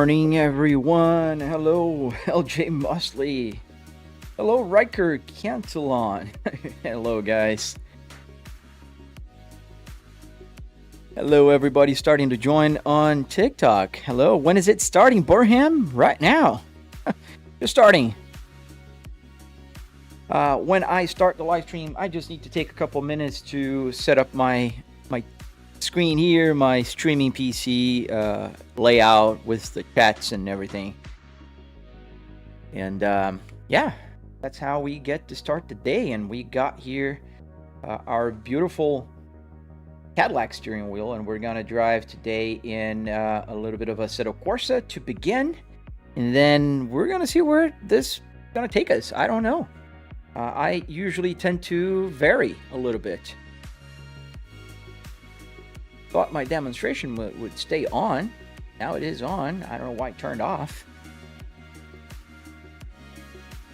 morning, everyone. Hello, LJ Mosley. Hello, Riker Cantillon. Hello, guys. Hello, everybody starting to join on TikTok. Hello, when is it starting, Burham? Right now. Just starting. When I start the live stream, I just need to take a couple minutes to set up my screen here, my streaming PC layout with the chats and everything. And yeah, that's how we get to start the day. And we got here our beautiful Cadillac steering wheel, and we're gonna drive today in a little bit of Assetto Corsa to begin, and then we're gonna see where this is gonna take us. I don't know. I usually tend to vary a little bit. Thought my demonstration would stay on. Now it is on. I don't know why it turned off.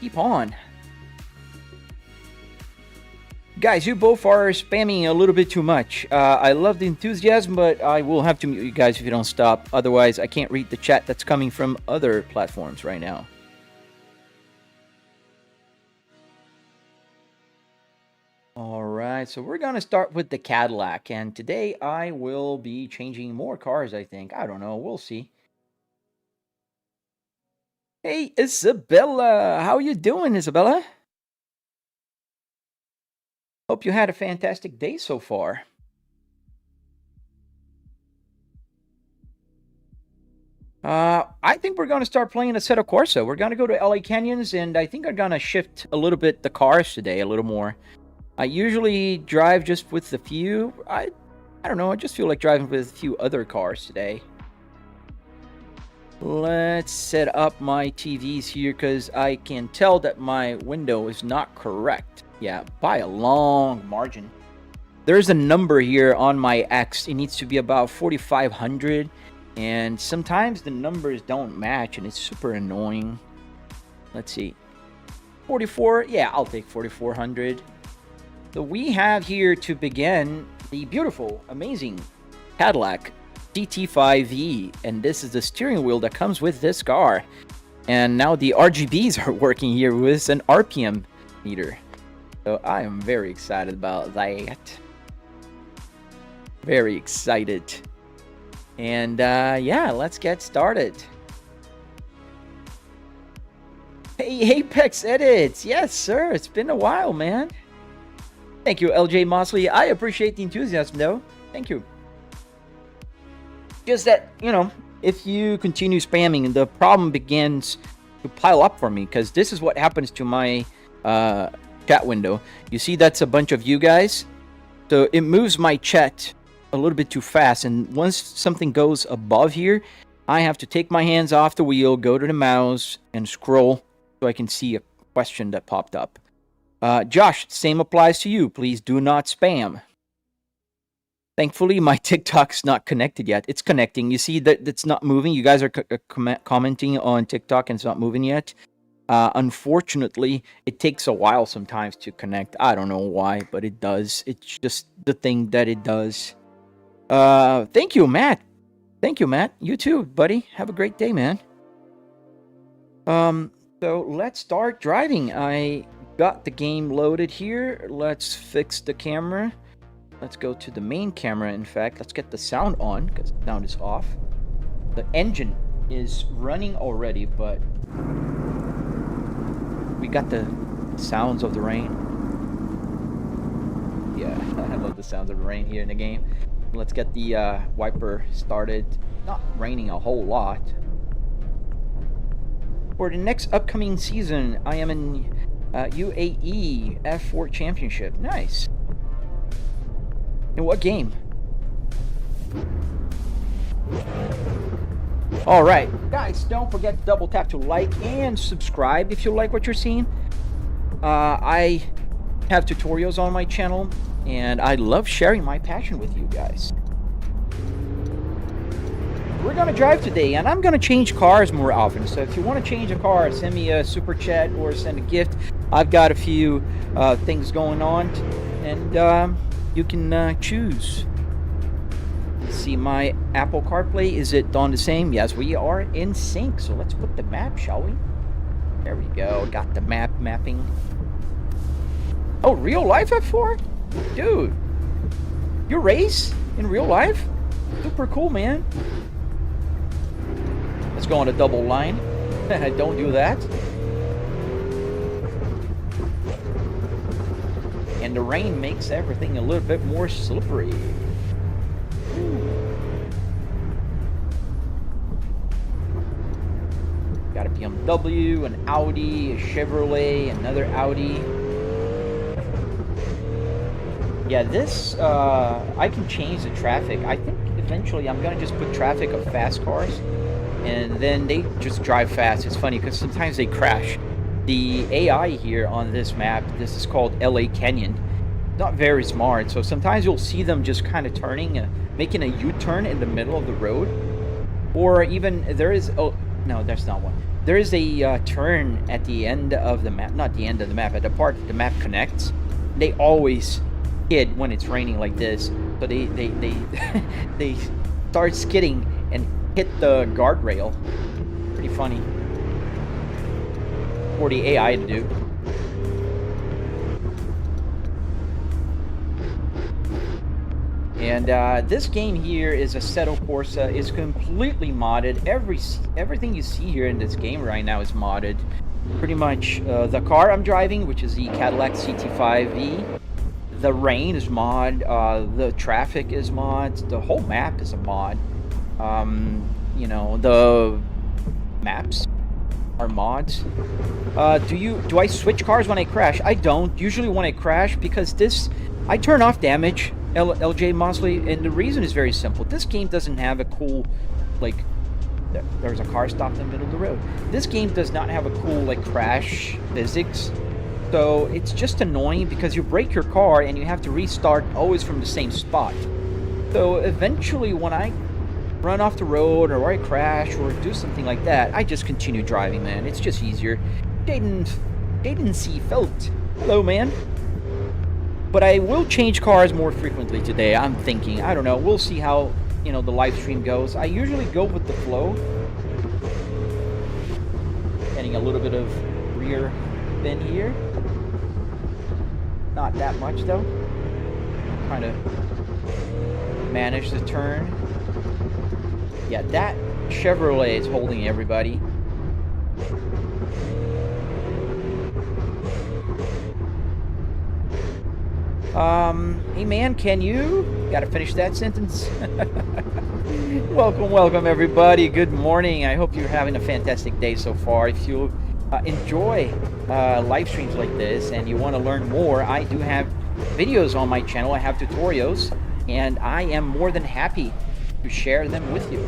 Keep on. Guys, you both are spamming a little bit too much. I love the enthusiasm, but I will have to mute you guys if you don't stop. Otherwise, I can't read the chat that's coming from other platforms right now. Alright, so we're going to start with the Cadillac, and today I will be changing more cars, I think. I don't know, we'll see. Hey, Isabella! How you doing, Isabella? Hope you had a fantastic day so far. I think we're going to start playing Assetto Corsa. We're going to go to LA Canyons, and I think I'm going to shift a little bit the cars today, a little more. I usually drive just with a few. I don't know, I just feel like driving with a few other cars today. Let's set up my TVs here because I can tell that my window is not correct. Yeah, by a long margin. There's a number here on my X. It needs to be about 4,500. And sometimes the numbers don't match and it's super annoying. Let's see. 44? Yeah, I'll take 4,400. So we have here to begin the beautiful, amazing Cadillac GT5e, and this is the steering wheel that comes with this car. And now the RGBs are working here with an RPM meter. So I am very excited about that. Very excited. And yeah, let's get started. Hey, Apex Edits! Yes, sir, it's been a while, man. Thank you, LJ Mosley. I appreciate the enthusiasm, though. Thank you. Just that, you know, if you continue spamming, the problem begins to pile up for me, because this is what happens to my chat window. You see that's a bunch of you guys? So it moves my chat a little bit too fast, and once something goes above here, I have to take my hands off the wheel, go to the mouse, and scroll so I can see a question that popped up. Josh, same applies to you. Please do not spam. Thankfully, my TikTok's not connected yet. It's connecting. You see that it's not moving. You guys are commenting on TikTok and it's not moving yet. Unfortunately, it takes a while sometimes to connect. I don't know why, but it does. It's just the thing that it does. Thank you, Matt. Thank you, Matt. You too, buddy. Have a great day, man. So let's start driving. I got the game loaded here. Let's fix the camera. Let's go to the main camera. In fact, let's get the sound on because the sound is off. The engine is running already, but we got the sounds of the rain. Yeah, I love the sounds of the rain here in the game. Let's get the wiper started. Not raining a whole lot. For the next upcoming season, I am in UAE F4 Championship. Nice. In what game? Alright, guys, don't forget to double tap to like and subscribe if you like what you're seeing. I have tutorials on my channel, and I love sharing my passion with you guys. We're gonna drive today, and I'm gonna change cars more often. So if you want to change a car, send me a super chat or send a gift. I've got a few things going on, and you can choose. See my Apple CarPlay, is it on the same? Yes, we are in sync. So let's put the map, shall we? There we go. Got the mapping. Oh, real life F4? Dude, you race in real life? Super cool, man. Let's go on a double line. Don't do that. And the rain makes everything a little bit more slippery. Got a BMW, an Audi, a Chevrolet, another Audi. Yeah, this, I can change the traffic. I think eventually I'm going to just put traffic of fast cars, and then they just drive fast. It's funny because sometimes they crash. The AI here on this map, this is called LA Canyon, not very smart, so sometimes you'll see them just kind of turning, making a U-turn in the middle of the road. Or even, there is, oh, no, there's not one. There is a turn at the end of the map, not the end of the map, at the part that the map connects. They always skid when it's raining like this, so they they start skidding and hit the guardrail. Pretty funny for the AI to do. And this game here is Assetto Corsa. Is completely modded. Everything you see here in this game right now is modded. Pretty much the car I'm driving, which is the Cadillac CT5V. The rain is mod. The traffic is mod. The whole map is a mod. You know, the maps are mods. Do I switch cars when I crash? I don't. Usually when I crash, because I turn off damage. LJ Mosley, and the reason is very simple. This game doesn't have a cool, like, there's a car stopped in the middle of the road. This game does not have a cool, like, crash physics. So it's just annoying because you break your car and you have to restart always from the same spot. So eventually when I run off the road or I crash or do something like that, I just continue driving, man. It's just easier. Jaden C. Felt. Hello, man. But I will change cars more frequently today, I'm thinking. I don't know. We'll see how, you know, the live stream goes. I usually go with the flow. Getting a little bit of rear bend here. Not that much, though. Trying to manage the turn. Yeah, that Chevrolet is holding everybody. Hey man, can you? Gotta finish that sentence. Welcome everybody. Good morning. I hope you're having a fantastic day so far. If you enjoy live streams like this and you want to learn more, I do have videos on my channel. I have tutorials, and I am more than happy to share them with you.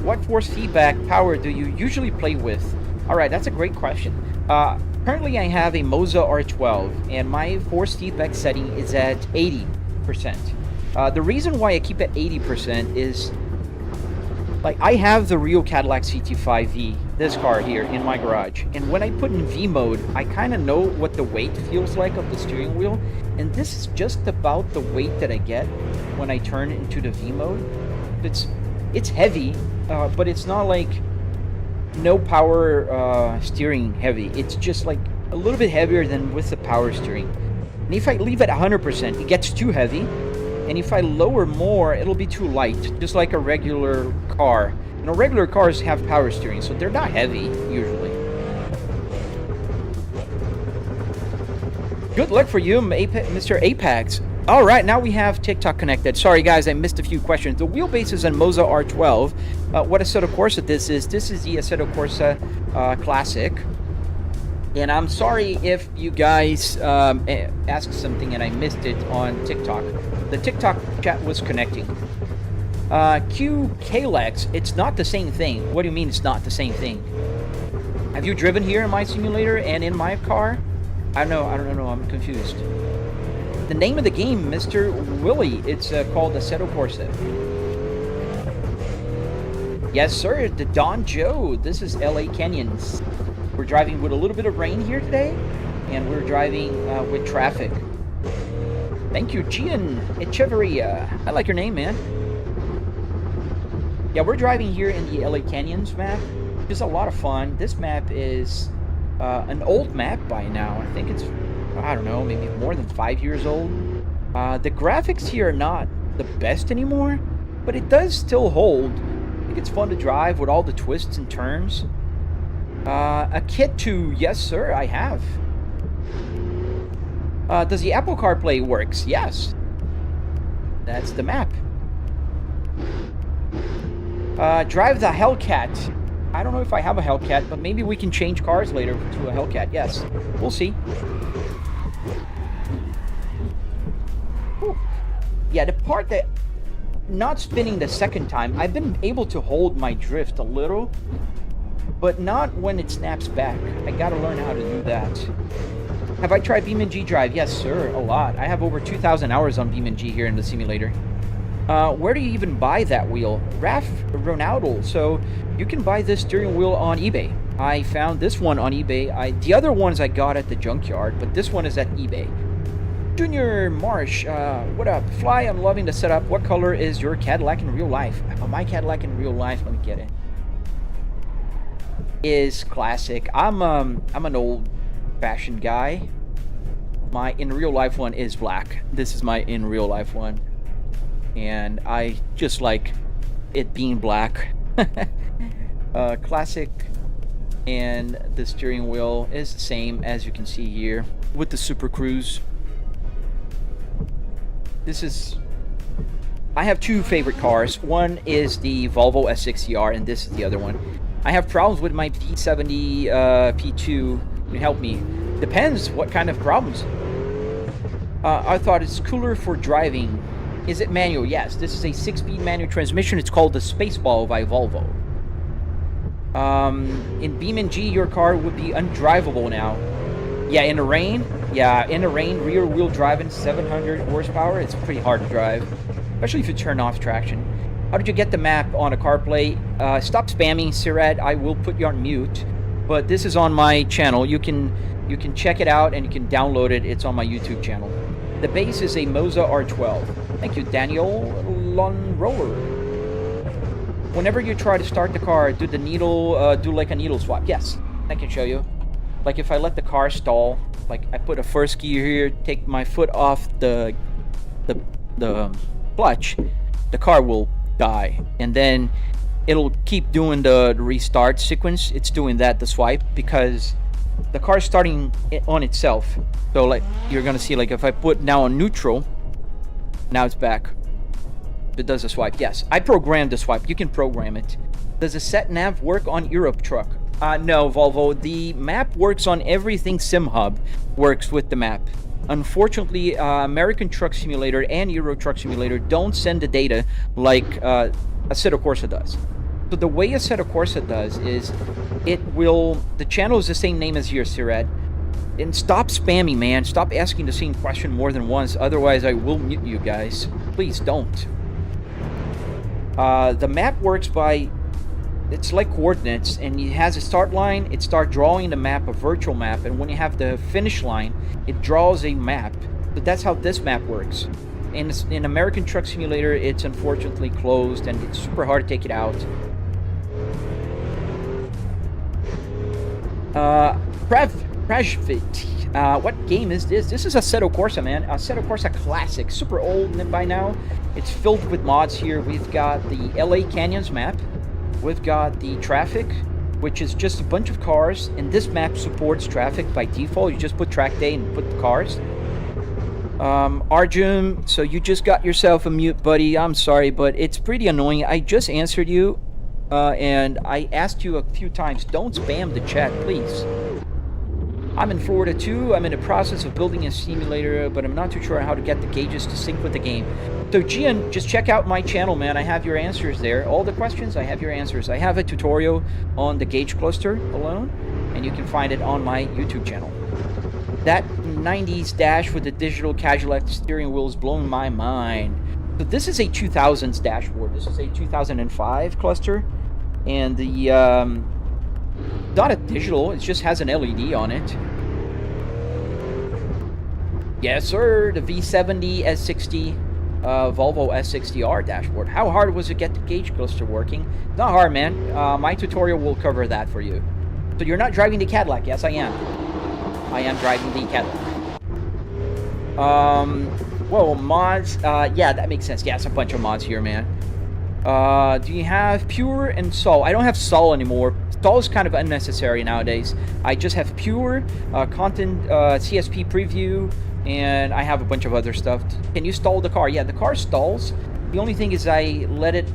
What force feedback power do you usually play with? Alright, that's a great question. Currently I have a Moza R12, and my force feedback setting is at 80%. The reason why I keep it 80% is, like, I have the real Cadillac CT5V, this car here, in my garage. And when I put in V mode, I kind of know what the weight feels like of the steering wheel. And this is just about the weight that I get when I turn into the V mode. It's heavy, but it's not like no power steering heavy. It's just like a little bit heavier than with the power steering. And if I leave it 100%, it gets too heavy. And if I lower more, it'll be too light, just like a regular car. You know, regular cars have power steering, so they're not heavy, usually. Good luck for you, Mr. Apex. All right, now we have TikTok connected. Sorry, guys, I missed a few questions. The wheelbase is on Moza R12. What Assetto Corsa this is the Assetto Corsa Classic. And I'm sorry if you guys asked something and I missed it on TikTok. The TikTok chat was connecting. QKlex, it's not the same thing. What do you mean it's not the same thing? Have you driven here in my simulator and in my car? I don't know, I'm confused. The name of the game, Mr. Willie, it's called Assetto Corsa. Yes, sir, the Don Joe. This is LA Canyons. We're driving with a little bit of rain here today. and we're driving with traffic. Thank you, Gian Echeverria. I like your name, man. Yeah, we're driving here in the LA Canyons map. It's a lot of fun. This map is an old map by now. I think it's, I don't know, maybe more than 5 years old. The graphics here are not the best anymore, but it does still hold. I think it's fun to drive with all the twists and turns. A kit to, yes sir, I have. Does the Apple CarPlay works? Yes. That's the map. Drive the Hellcat. I don't know if I have a Hellcat, but maybe we can change cars later to a Hellcat. Yes, we'll see. Whew. Yeah, the part that not spinning the second time, I've been able to hold my drift a little, but not when it snaps back. I gotta learn how to do that. Have I tried BeamNG Drive? Yes, sir, a lot. I have over 2,000 hours on BeamNG here in the simulator. Where do you even buy that wheel? Ronaldo. So you can buy this steering wheel on eBay. I found this one on eBay. The other ones I got at the junkyard, but this one is at eBay. Junior Marsh, what up? Fly, I'm loving the setup. What color is your Cadillac in real life? My Cadillac in real life, let me get it. Is classic. I'm an old-fashioned guy. My in real life one is black. This is my in real life one. And I just like it being black. Classic, and the steering wheel is the same as you can see here with the Super Cruise. This is, I have two favorite cars. One is the Volvo S60R, and this is the other one. I have problems with my P70 P2. Can you help me? Depends what kind of problems. I thought it's cooler for driving. Is it manual? Yes, this is a 6-speed manual transmission. It's called the Spaceball by Volvo. In BeamNG, your car would be undrivable now. Yeah, in the rain. Yeah, in the rain, rear-wheel driving, 700 horsepower. It's pretty hard to drive, especially if you turn off traction. How did you get the map on a CarPlay? Stop spamming, Sirat. I will put you on mute. But this is on my channel. You can check it out and you can download it. It's on my YouTube channel. The base is a Moza R12. Thank you, Daniel Lonroller. Whenever you try to start the car, do the needle, do like a needle swap. Yes, I can show you. Like if I let the car stall, like I put a first gear here, take my foot off the clutch, the car will die, and then it'll keep doing the restart sequence. It's doing that, the swipe, because the car's starting on itself. So like you're gonna see, like if I put now on neutral, now it's back. It does a swipe. Yes, I programmed the swipe. You can program it. Does the set nav work on Europe truck? No, Volvo. The map works on everything. SimHub works with the map. Unfortunately, American Truck Simulator and Euro Truck Simulator don't send the data like Assetto Corsa does. So the way Assetto Corsa does is it will, the channel is the same name as yours, Sirat. And stop spamming, man. Stop asking the same question more than once. Otherwise, I will mute you guys. Please don't. The map works by, it's like coordinates, and it has a start line. It starts drawing the map, a virtual map, and when you have the finish line, it draws a map. So that's how this map works. In American Truck Simulator, it's unfortunately closed, and it's super hard to take it out. Prajvit, what game is this? This is Assetto Corsa, man. Assetto Corsa Classic, super old by now. It's filled with mods here. We've got the LA Canyons map. We've got the traffic, which is just a bunch of cars, and this map supports traffic by default. You just put track day and put the cars. Arjun, so you just got yourself a mute, buddy. I'm sorry, but it's pretty annoying. I just answered you, and I asked you a few times, don't spam the chat, please. I'm in Florida too. I'm in the process of building a simulator, but I'm not too sure how to get the gauges to sync with the game. So Gian, just check out my channel, man. I have your answers there. All the questions, I have your answers. I have a tutorial on the gauge cluster alone, and you can find it on my YouTube channel. That 90s dash with the digital Cadillac steering wheel is blowing my mind. So this is a 2000s dashboard. This is a 2005 cluster, and the not a digital, it just has an LED on it. Yes, sir. The V70 S60 Volvo S60R dashboard. How hard was it to get the gauge cluster working? Not hard, man. My tutorial will cover that for you. So you're not driving the Cadillac? Yes, I am. I am driving the Cadillac. Whoa, mods. Yeah, that makes sense. Yeah, it's a bunch of mods here, man. Do you have Pure and Sol? I don't have Sol anymore. Sol is kind of unnecessary nowadays. I just have Pure, Content, CSP Preview, and I have a bunch of other stuff. Can you stall the car? Yeah, the car stalls. The only thing is I let it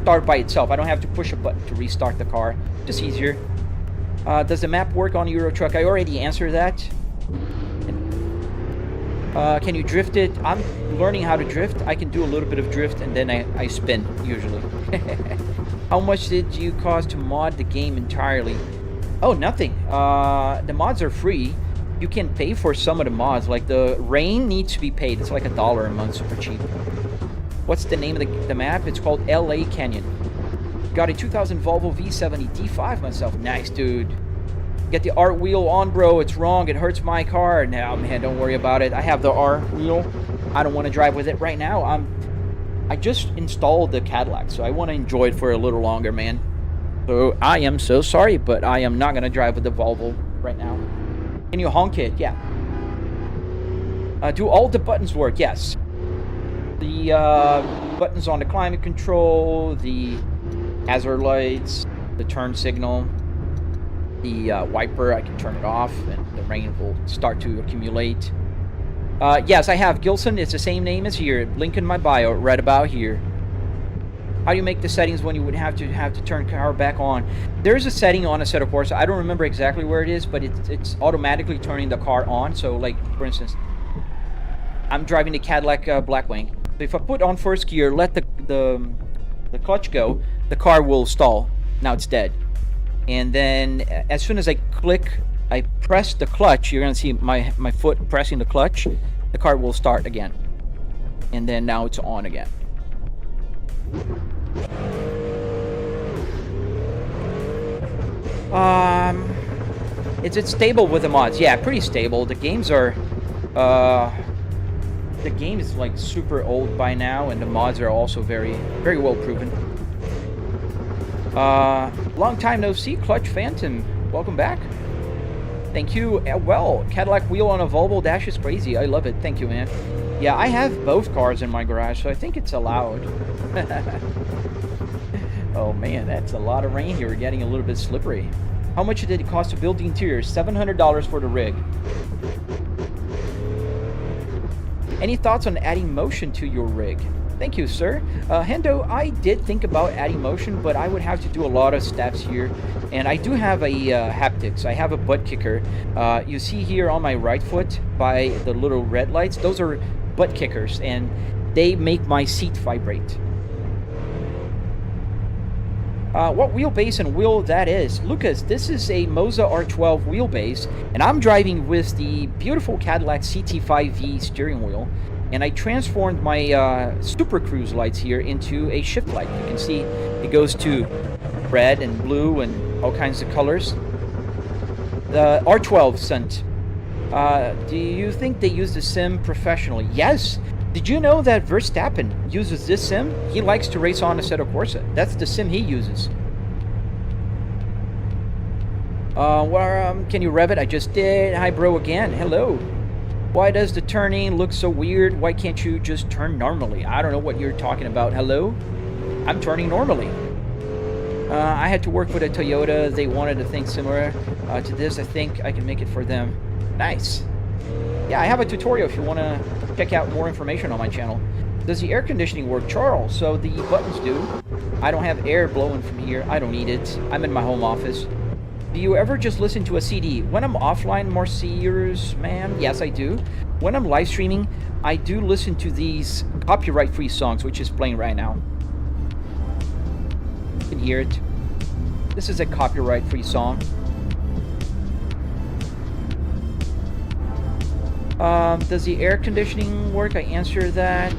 start by itself. I don't have to push a button to restart the car. Just easier. Does the map work on Euro Truck? I already answered that. Can you drift it? I'm learning how to drift. I can do a little bit of drift and then I spin, usually. How much did you cost to mod the game entirely? Oh, nothing. The mods are free. You can pay for some of the mods. Like the rain needs to be paid. It's like $1 a month, super cheap. What's the name of the map? It's called LA Canyon. Got a 2000 Volvo V70 D5 myself. Nice, dude. Get the art wheel on, bro. It's wrong. It hurts my car. Now, man, don't worry about it. I have the art wheel. I don't want to drive with it right now. I just installed the Cadillac, so I want to enjoy it for a little longer, man. So I am so sorry, but I am not going to drive with the Volvo right now. Can you honk it? Yeah. Do all the buttons work? Yes. The buttons on the climate control, the hazard lights, the turn signal, the wiper, I can turn it off and the rain will start to accumulate. Yes, I have Gilson. It's the same name as here. Link in my bio, right about here. How do you make the settings when you would have to turn car back on? There's a setting on Assetto Corsa. I don't remember exactly where it is, but it's automatically turning the car on. So, like, for instance, I'm driving the Cadillac Blackwing. So if I put on first gear, let the clutch go, the car will stall. Now it's dead. And then as soon as I press the clutch, you're gonna see my foot pressing the clutch, the car will start again. And then now it's on again. Is it stable with the mods? Yeah, pretty stable. The games are the game is like super old by now, and the mods are also very well proven. Long time no see, Clutch Phantom. Welcome back. Thank you. Well, Cadillac wheel on a Volvo dash is crazy. I love it. Thank you, man. Yeah, I have both cars in my garage, so I think it's allowed. Oh man, that's a lot of rain here. We're getting a little bit slippery. How much did it cost to build the interior? $700 for the rig. Any thoughts on adding motion to your rig? Thank you, sir. Hendo, I did think about adding motion, but I would have to do a lot of steps here. And I do have a haptics. I have a butt kicker. You see here on my right foot by the little red lights, those are butt kickers, and they make my seat vibrate. What wheelbase and wheel that is? Lucas, this is a Moza R12 wheelbase, and I'm driving with the beautiful Cadillac CT5V steering wheel. And I transformed my Super Cruise lights here into a shift light. You can see it goes to red and blue and all kinds of colors. The R12 sent. Do you think they use the sim professionally? Yes. Did you know that Verstappen uses this sim? He likes to race on Assetto Corsa. That's the sim he uses. Can you rev it? I just did. Hi, bro, again. Hello. Why does the turning look so weird? Why can't you just turn normally? I don't know what you're talking about. Hello? I'm turning normally. I had to work with a Toyota. They wanted a thing similar to this. I think I can make it for them. Nice. Yeah, I have a tutorial if you want to check out more information on my channel. Does the air conditioning work? Charles, so the buttons do. I don't have air blowing from here. I don't need it. I'm in my home office. Do you ever just listen to a CD? When I'm offline, Marseillers, man, yes, I do. When I'm live streaming, I do listen to these copyright-free songs, which is playing right now. You can hear it. This is a copyright-free song. Does the air conditioning work? I answer that.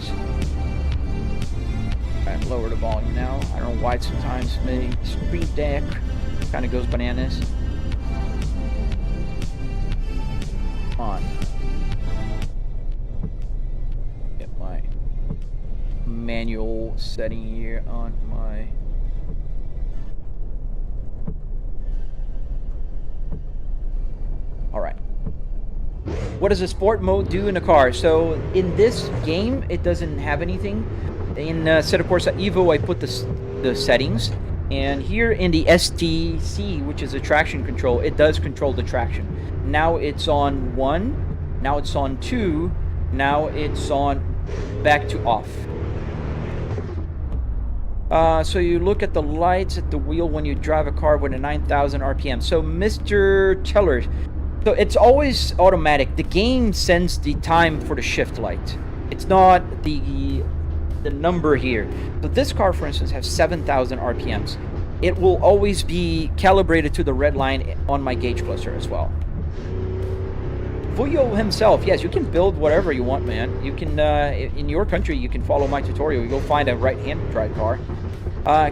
Alright, lower the volume now. I don't know why sometimes my Stream Deck kind of goes bananas. On. manual setting here on my... Alright. What does the sport mode do in a car? So in this game, it doesn't have anything. In Assetto Corsa Evo, I put the settings. And here in the STC, which is the traction control, it does control the traction. Now it's on 1. Now it's on 2. Now it's on back to off. So you look at the lights at the wheel when you drive a car with a 9,000 RPM. So Mr. Teller, so it's always automatic. The game sends the time for the shift light. It's not the number here. So this car, for instance, has 7,000 RPMs. It will always be calibrated to the red line on my gauge cluster as well. Vuyo himself, yes, you can build whatever you want, man. You can, in your country, you can follow my tutorial. You go find a right-hand drive car.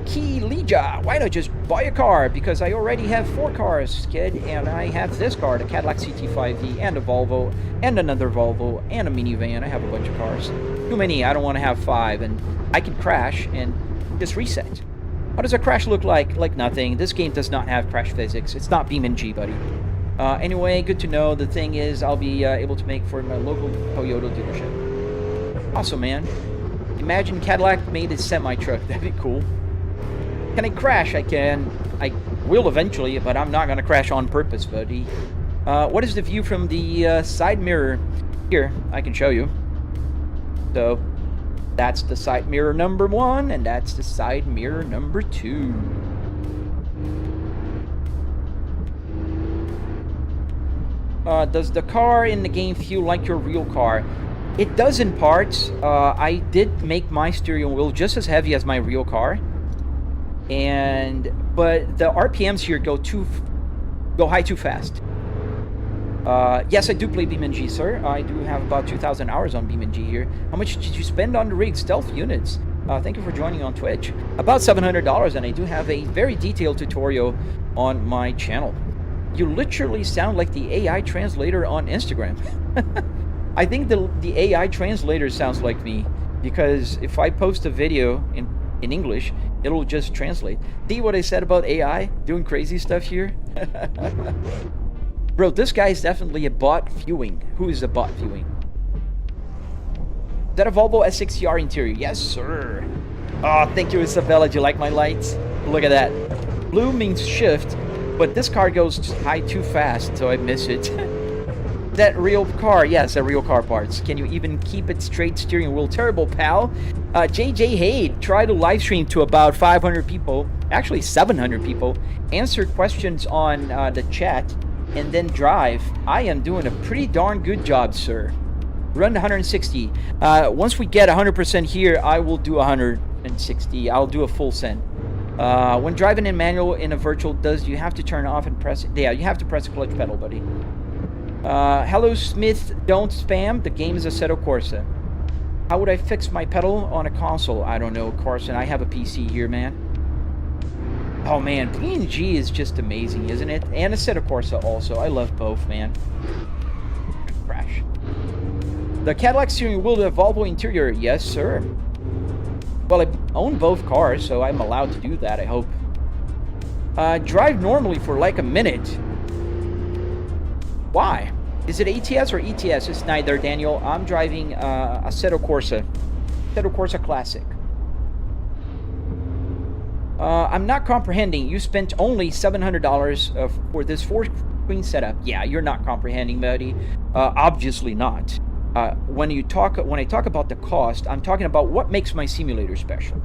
Key Lija, why not just buy a car? Because I already have 4 cars, kid, and I have this car, the Cadillac CT5V, and a Volvo, and another Volvo, and a minivan. I have a bunch of cars. Too many, I don't want to have 5, and I can crash and just reset. How does a crash look like? Like nothing. This game does not have crash physics. It's not BeamNG, buddy. Anyway, good to know. The thing is, I'll be able to make for my local Toyota dealership. Awesome, man. Imagine Cadillac made a semi-truck. That'd be cool. Can I crash? I can. I will eventually, but I'm not going to crash on purpose, buddy. What is the view from the side mirror? Here, I can show you. So, that's the side mirror number 1, and that's the side mirror number 2. Does the car in the game feel like your real car? It does in parts. I did make my steering wheel just as heavy as my real car. But the RPMs here go high too fast. Yes, I do play BeamNG, sir. I do have about 2,000 hours on BeamNG here. How much did you spend on the rig stealth units? Thank you for joining on Twitch. About $700, and I do have a very detailed tutorial on my channel. You literally sound like the AI translator on Instagram. I think the AI translator sounds like me, because if I post a video in English, it'll just translate. See what I said about AI doing crazy stuff here? Bro, this guy is definitely a bot viewing. Who is a bot viewing? Is that a Volvo S6CR interior? Yes, sir. Oh, thank you, Isabella. Do you like my lights? Look at that. Blue means shift, but this car goes high too fast, so I miss it. That real car? Yes, a real car parts. Can you even keep it straight steering wheel? Terrible, pal. JJ Hayde tried to live stream to about 500 people, actually 700 people, answer questions on the chat, and then drive. I am doing a pretty darn good job, sir. Run 160. Once we get 100% here, I will do 160. I'll do a full send. When driving in manual in a virtual, you have to turn off and press it? Yeah, you have to press the clutch pedal, buddy. Hello, Smith. Don't spam. The game is Assetto Corsa. How would I fix my pedal on a console? I don't know, Carson. I have a PC here, man. Oh, man. BeamNG is just amazing, isn't it? And Assetto Corsa also. I love both, man. Crash. The Cadillac steering wheel, the Volvo interior. Yes, sir. Well, I own both cars, so I'm allowed to do that, I hope. Drive normally for like a minute. Why? Is it ATS or ETS? It's neither, Daniel. I'm driving Assetto Corsa. Assetto Corsa Classic. I'm not comprehending. You spent only $700 for this 4-screen setup. Yeah, you're not comprehending, buddy. Obviously not. When I talk about the cost, I'm talking about what makes my simulator special.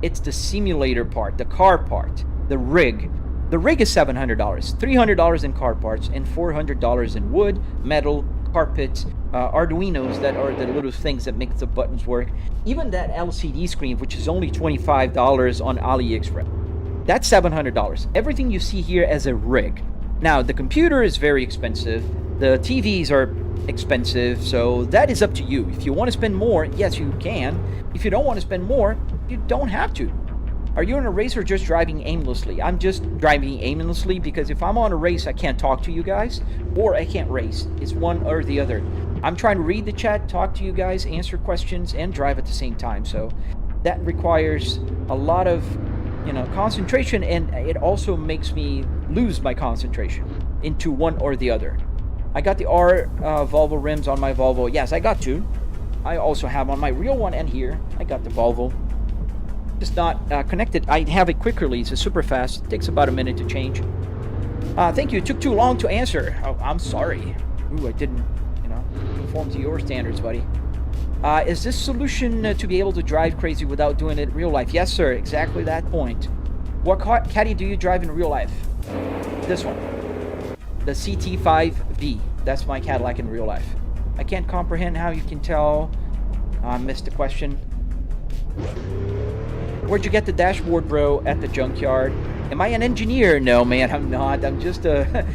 It's the simulator part, the car part, the rig. The rig is $700, $300 in car parts, and $400 in wood, metal, carpet, arduinos that are the little things that make the buttons work. Even that LCD screen, which is only $25 on AliExpress. That's $700. Everything you see here as a rig. Now, the computer is very expensive. The TVs are expensive, so that is up to you. If you want to spend more, yes, you can. If you don't want to spend more, you don't have to. Are you in a race or just driving aimlessly? I'm just driving aimlessly because if I'm on a race, I can't talk to you guys, or I can't race. It's one or the other. I'm trying to read the chat, talk to you guys, answer questions, and drive at the same time. So that requires a lot of, concentration, and it also makes me lose my concentration into one or the other. I got the Volvo rims on my Volvo. Yes, I got two. I also have on my real one, and here I got the Volvo. Just not connected. I have a quick release. It's super fast. It takes about a minute to change. Thank you. It took too long to answer. Oh, I'm sorry. Ooh, I didn't, conform to your standards, buddy. Is this solution to be able to drive crazy without doing it in real life? Yes, sir. Exactly that point. What caddy do you drive in real life? This one. The CT5V. That's my Cadillac in real life. I can't comprehend how you can tell. I missed the question. Where'd you get the dashboard, bro? At the junkyard. Am I an engineer? No, man, I'm not. I'm just a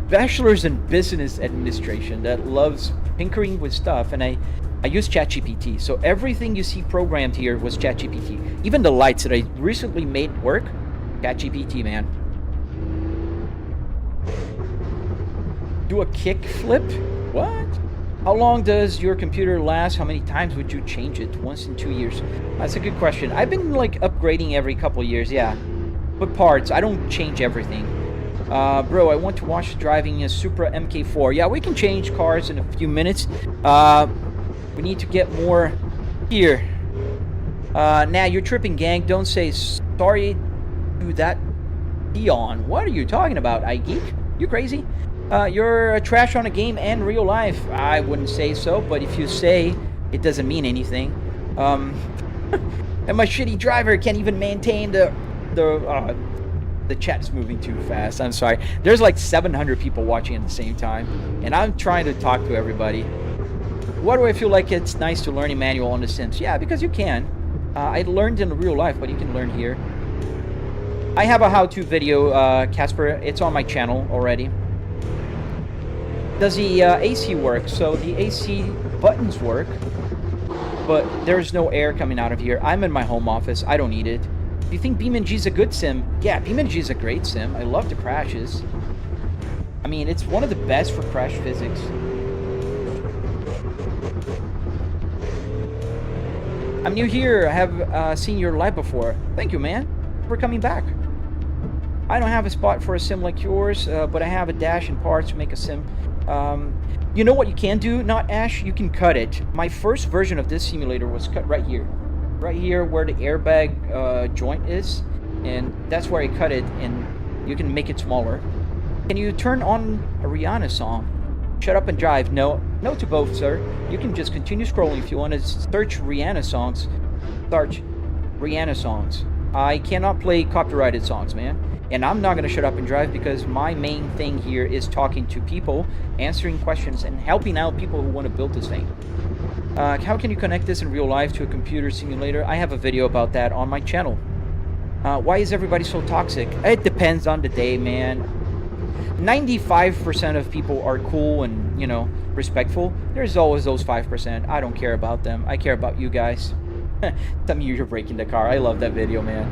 bachelor's in business administration that loves tinkering with stuff, and I use ChatGPT. So everything you see programmed here was ChatGPT. Even the lights that I recently made work, ChatGPT, man. Do a kick flip? What? How long does your computer last? How many times would you change it? Once in 2 years. That's a good question. I've been upgrading every couple of years, yeah. But parts, I don't change everything. Bro, I want to watch driving a Supra MK4. Yeah, we can change cars in a few minutes. We need to get more here. Nah, you're tripping, gang. Don't say sorry to that peon. What are you talking about, iGeek? You crazy? You're a trash on a game and real life. I wouldn't say so, but if you say it doesn't mean anything. And my shitty driver can't even maintain the chat's moving too fast. I'm sorry. There's like 700 people watching at the same time, and I'm trying to talk to everybody. Why do I feel like it's nice to learn a manual on The Sims? Yeah, because you can. I learned in real life, but you can learn here. I have a how-to video, Casper. It's on my channel already. Does the AC work? So the AC buttons work, but there's no air coming out of here. I'm in my home office. I don't need it. Do you think BeamNG is a good sim? Yeah, BeamNG is a great sim. I love the crashes. I mean, it's one of the best for crash physics. I'm new here. I have seen your live before. Thank you, man, for coming back. I don't have a spot for a sim like yours, but I have a dash and parts to make a sim. You know what you can do, not Ash? You can cut it. My first version of this simulator was cut right here. Right here where the airbag joint is. And that's where I cut it, and you can make it smaller. Can you turn on a Rihanna song? Shut up and drive. No. No to both, sir. You can just continue scrolling if you want to search Rihanna songs. Search Rihanna songs. I cannot play copyrighted songs, man. And I'm not going to shut up and drive because my main thing here is talking to people, answering questions, and helping out people who want to build this thing. How can you connect this in real life to a computer simulator? I have a video about that on my channel. Why is everybody so toxic? It depends on the day, man. 95% of people are cool and, respectful. There's always those 5%. I don't care about them. I care about you guys. Tell me you're breaking the car. I love that video, man.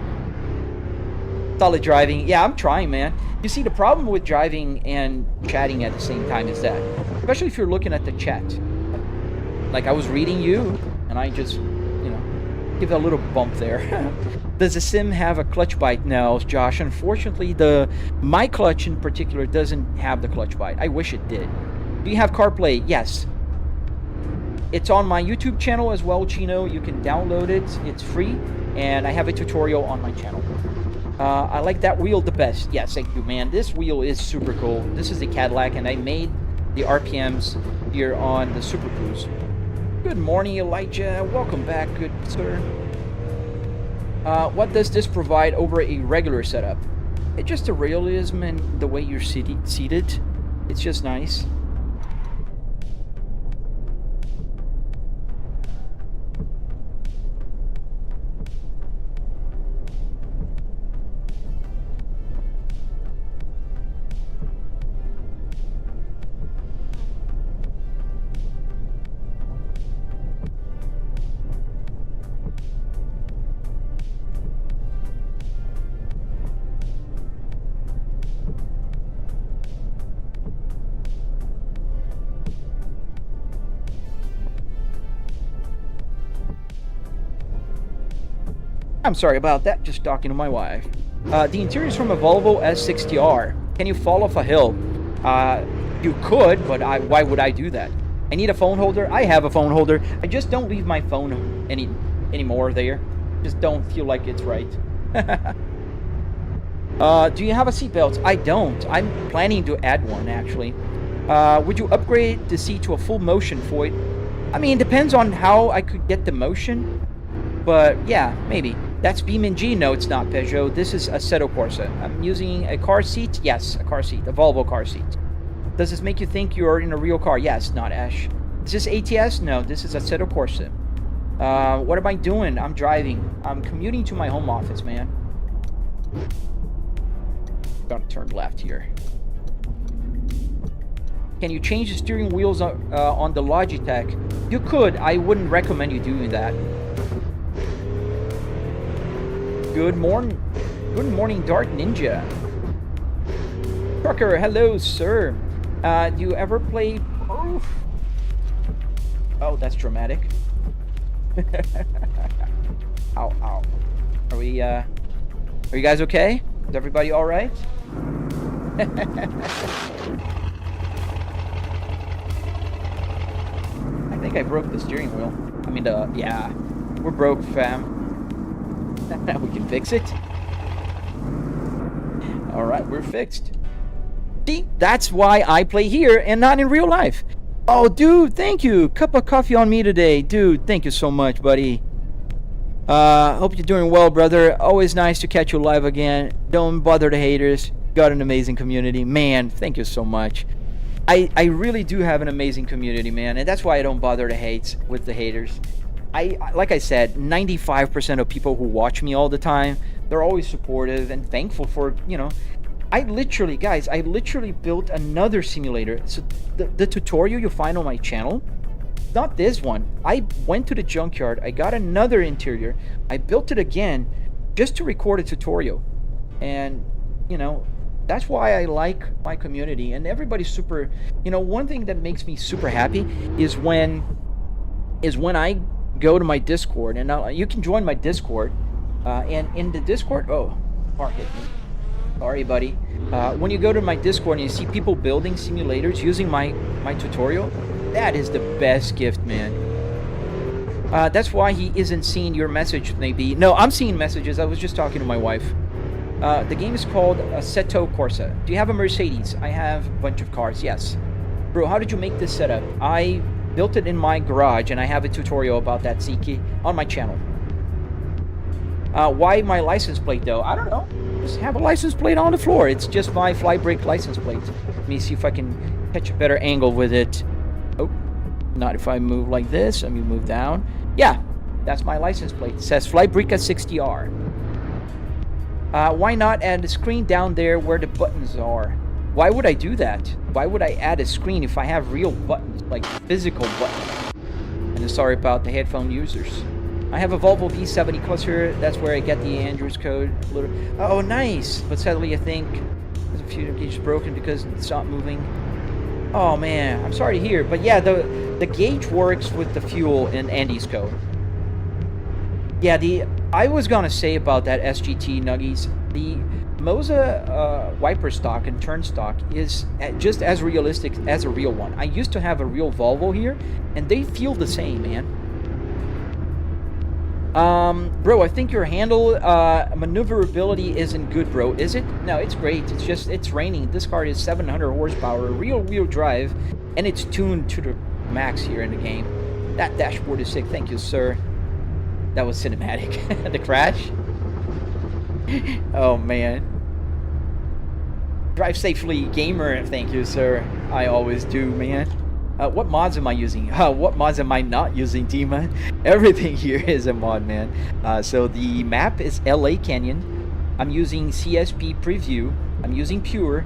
Solid driving. Yeah, I'm trying, man. You see, the problem with driving and chatting at the same time is that, especially if you're looking at the chat, like I was reading you, and I just, give it a little bump there. Does the sim have a clutch bite? No, Josh. Unfortunately, my clutch in particular doesn't have the clutch bite. I wish it did. Do you have CarPlay? Yes. It's on my YouTube channel as well, Chino. You can download it. It's free, and I have a tutorial on my channel. I like that wheel the best. Yes, thank you, man. This wheel is super cool. This is the Cadillac, and I made the RPMs here on the Super Cruise. Good morning, Elijah. Welcome back, good sir. What does this provide over a regular setup? It's just the realism and the way you're seated. It's just nice. I'm sorry about that, just talking to my wife. The interior is from a Volvo S60R. Can you fall off a hill? You could, but why would I do that? I need a phone holder. I have a phone holder. I just don't leave my phone anymore there. Just don't feel like it's right. Do you have a seatbelt? I don't. I'm planning to add one, actually. Would you upgrade the seat to a full motion for it? I mean, it depends on how I could get the motion. But yeah, maybe. That's BeamNG. No, it's not Peugeot. This is Assetto Corsa. I'm using a car seat. Yes, a car seat. A Volvo car seat. Does this make you think you're in a real car? Yes, not Ash. Is this ATS? No, this is Assetto Corsa. What am I doing? I'm driving. I'm commuting to my home office, man. Gotta turn left here. Can you change the steering wheels on the Logitech? You could. I wouldn't recommend you doing that. Good morning. Good morning, Dart Ninja. Trucker, hello, sir. Do you ever play... Oh, that's dramatic. Ow, ow. Are you guys okay? Is everybody all right? I think I broke the steering wheel. I mean, yeah, we're broke, fam. We can fix it. All right, we're fixed. See, that's why I play here and not in real life. Oh, dude, thank you. Cup of coffee on me today. Dude, thank you so much, buddy. Hope you're doing well, brother. Always nice to catch you live again. Don't bother the haters. Got an amazing community. Man, thank you so much. I really do have an amazing community, man. And that's why I don't bother the hates with the haters. Like I said, 95% of people who watch me all the time, they're always supportive and thankful for, you know, I literally built another simulator. So the tutorial you find on my channel, not this one. I went to the junkyard, I got another interior, I built it again just to record a tutorial. And, you know, that's why I like my community. And everybody's super, you know, one thing that makes me super happy is when I go to my Discord, and you can join my Discord, and in the Discord, oh, car hit me. Sorry, buddy. When you go to my Discord and you see people building simulators using my tutorial, that is the best gift, man. That's why he isn't seeing your message, maybe. No, I'm seeing messages. I was just talking to my wife. The game is called Assetto Corsa. Do you have a Mercedes? I have a bunch of cars, yes. Bro, how did you make this setup? I built it in my garage, and I have a tutorial about that, Ziki, on my channel. Why my license plate, though? I don't know. Just have a license plate on the floor. It's just my Flybrake license plate. Let me see if I can catch a better angle with it. Oh, not if I move like this. Let me move down. Yeah, that's my license plate. It says Flybrake 60R. Why not add a screen down there where the buttons are? Why would I do that? Why would I add a screen if I have real buttons, like physical buttons? And sorry about the headphone users. I have a Volvo V70 cluster. That's where I get the Android's code. Oh, nice. But sadly, I think there's a few gauges broken because it's not moving. Oh, man. I'm sorry to hear. But yeah, the gauge works with the fuel in Andy's code. Yeah, I was going to say about that SGT Nuggies. The Moza wiper stock and turn stock is just as realistic as a real one. I used to have a real Volvo here, and they feel the same, man. Bro, I think your handle maneuverability isn't good, bro. Is it? No, it's great. It's just, it's raining. This car is 700 horsepower, real wheel drive, and it's tuned to the max here in the game. That dashboard is sick. Thank you, sir. That was cinematic. The crash? Oh, man. Drive safely, gamer. Thank you, sir. I always do, man. What mods am I using? What mods am I not using, Dima? Everything here is a mod, man. So the map is LA Canyon. I'm using CSP Preview. I'm using Pure.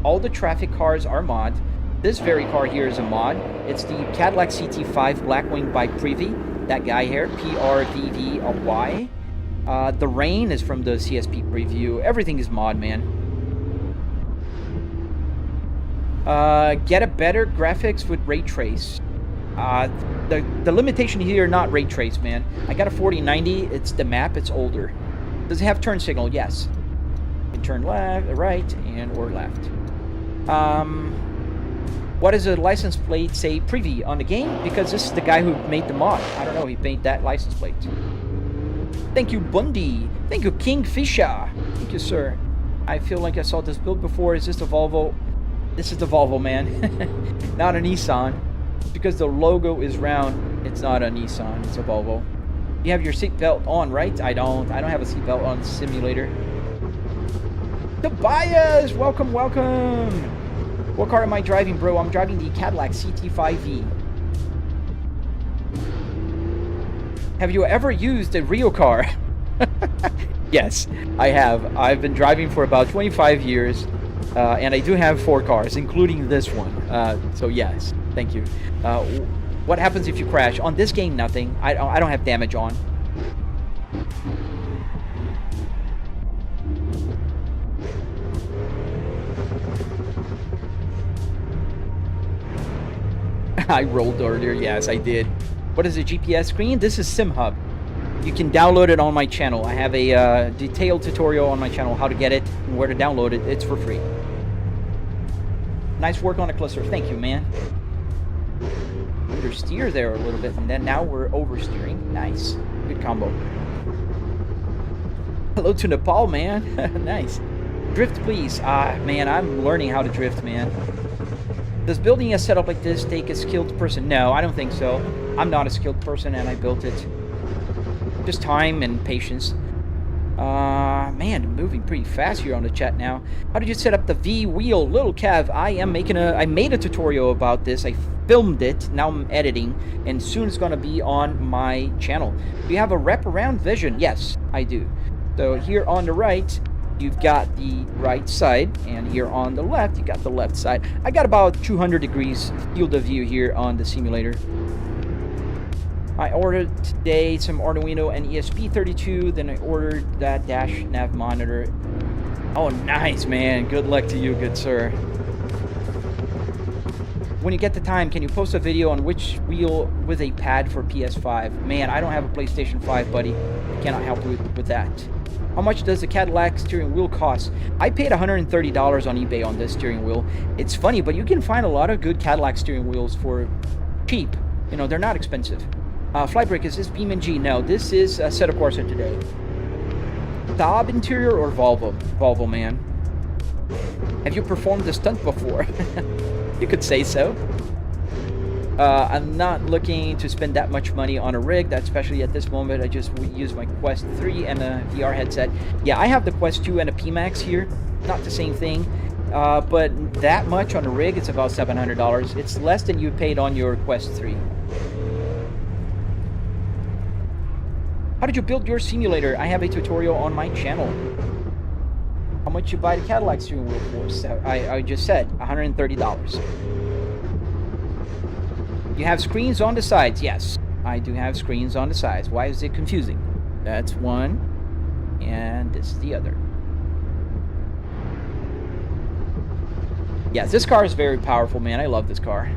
All the traffic cars are mod. This very car here is a mod. It's the Cadillac CT5 Blackwing by Privy. That guy here, PRVVY. The rain is from the CSP Preview. Everything is mod, man. Get a better graphics with ray trace. The limitation here, not ray trace, man. I got a 4090. It's the map. It's older. Does it have turn signal? Yes. You can turn left, right, and or left. What does the license plate say preview on the game? Because this is the guy who made the mod. I don't know, he made that license plate. Thank you, Bundy. Thank you, Kingfisher. Thank you, sir. I feel like I saw this build before. Is this the Volvo? This is the Volvo, man. Not a Nissan. Because the logo is round, it's not a Nissan, it's a Volvo. You have your seatbelt on, right? I don't have a seatbelt on simulator. Tobias, welcome, welcome. What car am I driving, bro? I'm driving the Cadillac CT5V. Have you ever used a real car? Yes, I have. I've been driving for about 25 years, and I do have 4 cars, including this one. So yes, thank you. What happens if you crash? On this game, nothing. I don't have damage on. I rolled earlier. Yes, I did. What is a GPS screen? This is SimHub. You can download it on my channel. I have a detailed tutorial on my channel how to get it and where to download it. It's for free. Nice work on the cluster. Thank you, man. Understeer there a little bit, and then now we're oversteering. Nice. Good combo. Hello to Nepal, man. Nice. Drift, please. Man, I'm learning how to drift, man. Does building a setup like this take a skilled person? No, I don't think so. I'm not a skilled person, and I built it. Just time and patience. Man, moving pretty fast here on the chat now. How did you set up the V wheel? Little Kev, I made a tutorial about this. I filmed it. Now I'm editing, and soon it's going to be on my channel. Do you have a wraparound vision? Yes, I do. So here on the right, you've got the right side, and here on the left, you got the left side. I got about 200 degrees field of view here on the simulator. I ordered today some Arduino and ESP32, then I ordered that dash nav monitor. Oh, nice, man. Good luck to you, good sir. When you get the time, can you post a video on which wheel with a pad for PS5? Man, I don't have a PlayStation 5, buddy. I cannot help you with that. How much does the Cadillac steering wheel cost? I paid $130 on eBay on this steering wheel. It's funny, but you can find a lot of good Cadillac steering wheels for cheap. You know, they're not expensive. Flybrick, is this BeamNG? No, this is Assetto Corsa today. Saab interior or Volvo? Volvo, man. Have you performed the stunt before? You could say so. I'm not looking to spend that much money on a rig, especially at this moment. I just use my Quest 3 and a VR headset. Yeah, I have the Quest 2 and a PMAX here. Not the same thing. But that much on a rig, it's about $700. It's less than you paid on your Quest 3. How did you build your simulator? I have a tutorial on my channel. How much you buy the Cadillac steering wheel for? So I just said $130. You have screens on the sides. Yes, I do have screens on the sides. Why is it confusing? That's one, and this is the other. Yes, this car is very powerful, man. I love this car.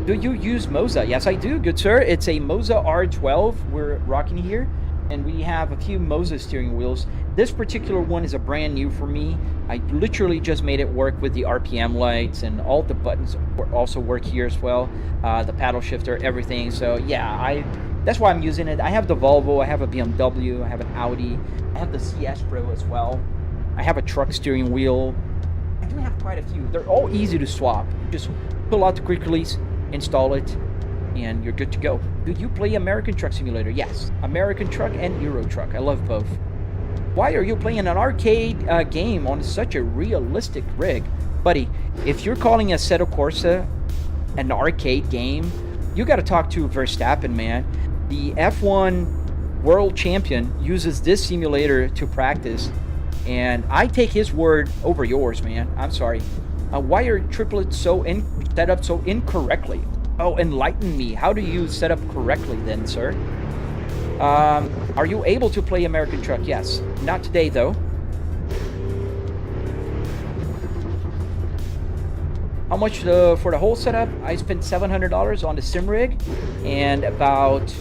Do you use Moza? Yes, I do, good sir. It's a Moza R12 we're rocking here, and we have a few Moza steering wheels. This particular one is a brand new for me. I literally just made it work with the RPM lights, and all the buttons also work here as well. The paddle shifter, everything. So yeah, that's why I'm using it. I have the Volvo, I have a BMW, I have an Audi, I have the CS Pro as well. I have a truck steering wheel. I do have quite a few. They're all easy to swap. Just pull out the quick release, install it, and you're good to go. Do you play American Truck Simulator? Yes, American Truck and Euro Truck. I love both. Why are you playing an arcade game on such a realistic rig? Buddy, if you're calling Assetto Corsa an arcade game, you got to talk to Verstappen, man. The F1 world champion uses this simulator to practice, and I take his word over yours, man. I'm sorry. Why are triplets set up so incorrectly? Oh, enlighten me. How do you set up correctly then, sir? Are you able to play American Truck? Yes. Not today, though. How much for the whole setup? I spent $700 on the sim rig, and about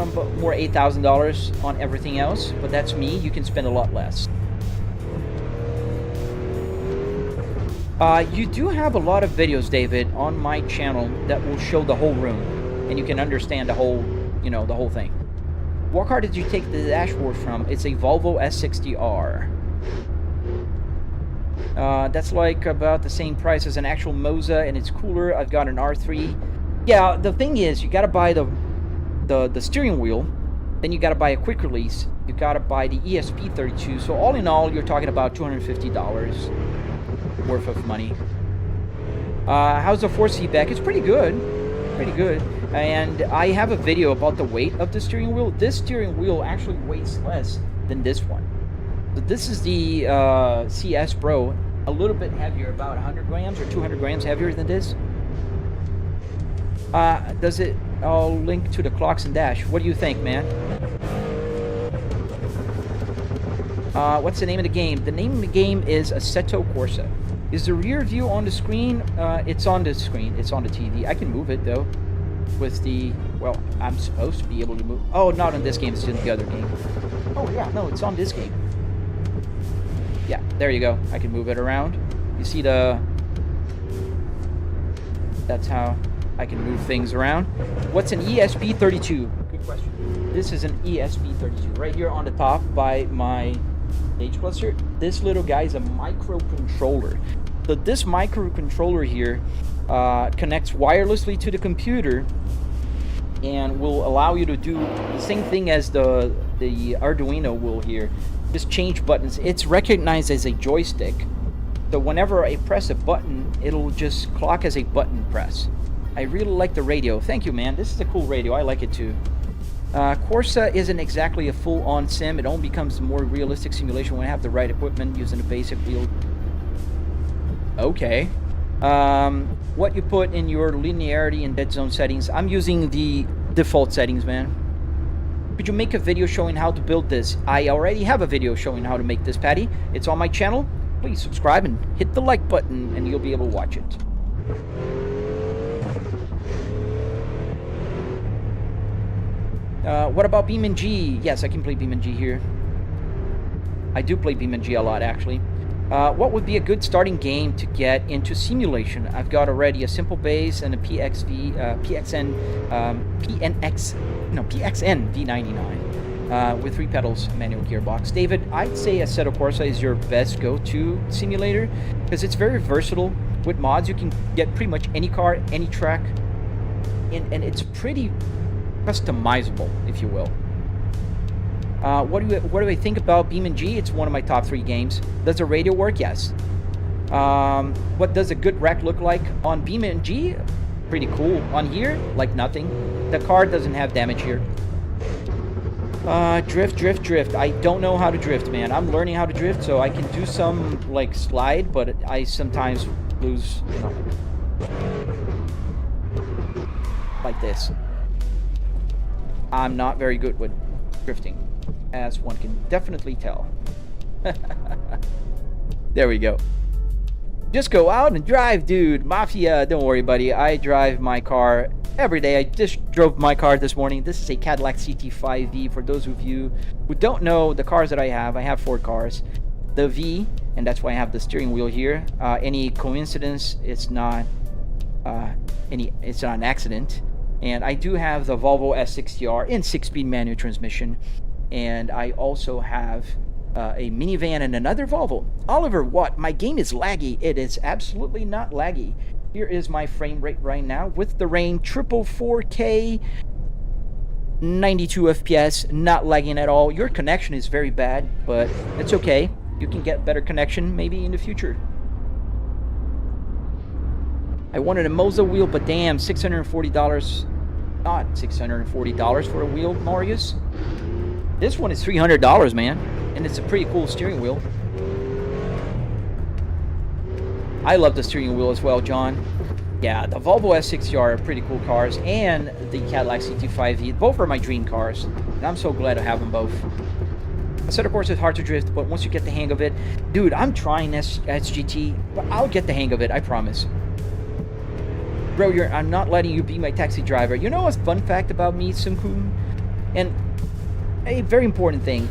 more $8,000 on everything else, but that's me. You can spend a lot less. You do have a lot of videos, David, on my channel that will show the whole room, and you can understand the whole, the whole thing. What car did you take the dashboard from? It's a Volvo S60R. That's like about the same price as an actual Moza, and it's cooler. I've got an R3. Yeah, the thing is, you gotta buy the steering wheel, then you gotta buy a quick release, you gotta buy the ESP32, so all in all, you're talking about $250 worth of money. How's the force feedback? It's pretty good. Pretty good. And I have a video about the weight of the steering wheel. This steering wheel actually weighs less than this one. So this is the CS Pro, a little bit heavier, about 100 grams or 200 grams heavier than this. Does it all link to the clocks and dash? What do you think, man? What's the name of the game? The name of the game is Assetto Corsa. Is the rear view on the screen? It's on the screen. It's on the TV. I can move it, though. With the... Well, I'm supposed to be able to move... Oh, not on this game. It's in the other game. Oh, yeah. No, it's on this game. Yeah, there you go. I can move it around. You see the... That's how I can move things around. What's an ESP32? Good question. This is an ESP32. Right here on the top by my stage cluster. This little guy is a microcontroller. So this microcontroller here connects wirelessly to the computer and will allow you to do the same thing as the Arduino will here. Just change buttons. It's recognized as a joystick. So whenever I press a button, it'll just clock as a button press. I really like the radio. Thank you, man. This is a cool radio. I like it too. Corsa isn't exactly a full-on sim. It only becomes a more realistic simulation when I have the right equipment using the basic wheel. Okay. What you put in your linearity and dead zone settings? I'm using the default settings, man. Could you make a video showing how to build this? I already have a video showing how to make this, Patty. It's on my channel. Please subscribe and hit the like button and you'll be able to watch it. What about BeamNG? Yes, I can play BeamNG here. I do play BeamNG a lot, actually. What would be a good starting game to get into simulation? I've got already a simple base and a PXN V99 with 3 pedals, manual gearbox. David, I'd say Assetto Corsa is your best go-to simulator because it's very versatile. With mods, you can get pretty much any car, any track, and it's pretty customizable, if you will. What do I think about BeamNG? It's one of my top 3 games. Does the radio work? Yes. What does a good wreck look like on BeamNG? Pretty cool. On here, like nothing. The car doesn't have damage here. Drift. I don't know how to drift, man. I'm learning how to drift, so I can do some, like, slide, but I sometimes lose, like this. I'm not very good with drifting, as one can definitely tell. There we go. Just go out and drive, dude. Mafia, don't worry, buddy. I drive my car every day. I just drove my car this morning. This is a Cadillac CT5V. For those of you who don't know the cars that I have 4 cars. The V, and that's why I have the steering wheel here. Any coincidence, it's not it's not an accident. And I do have the Volvo S60R in 6-speed manual transmission. And I also have a minivan and another Volvo. Oliver, what? My game is laggy. It is absolutely not laggy. Here is my frame rate right now with the rain. Triple 4K, 92 FPS, not lagging at all. Your connection is very bad, but it's okay. You can get better connection maybe in the future. I wanted a Moza wheel, but damn, $640. Not $640 for a wheel, Marius. This one is $300, man, and it's a pretty cool steering wheel. I love the steering wheel as well, John. Yeah, the Volvo S60R are pretty cool cars, and the Cadillac CT5V. Both are my dream cars, and I'm so glad to have them both. Assetto Corsa is hard to drift, but once you get the hang of it... Dude, I'm trying SGT, but I'll get the hang of it, I promise. Bro, I'm not letting you be my taxi driver. You know a fun fact about me, Simkun? And a very important thing,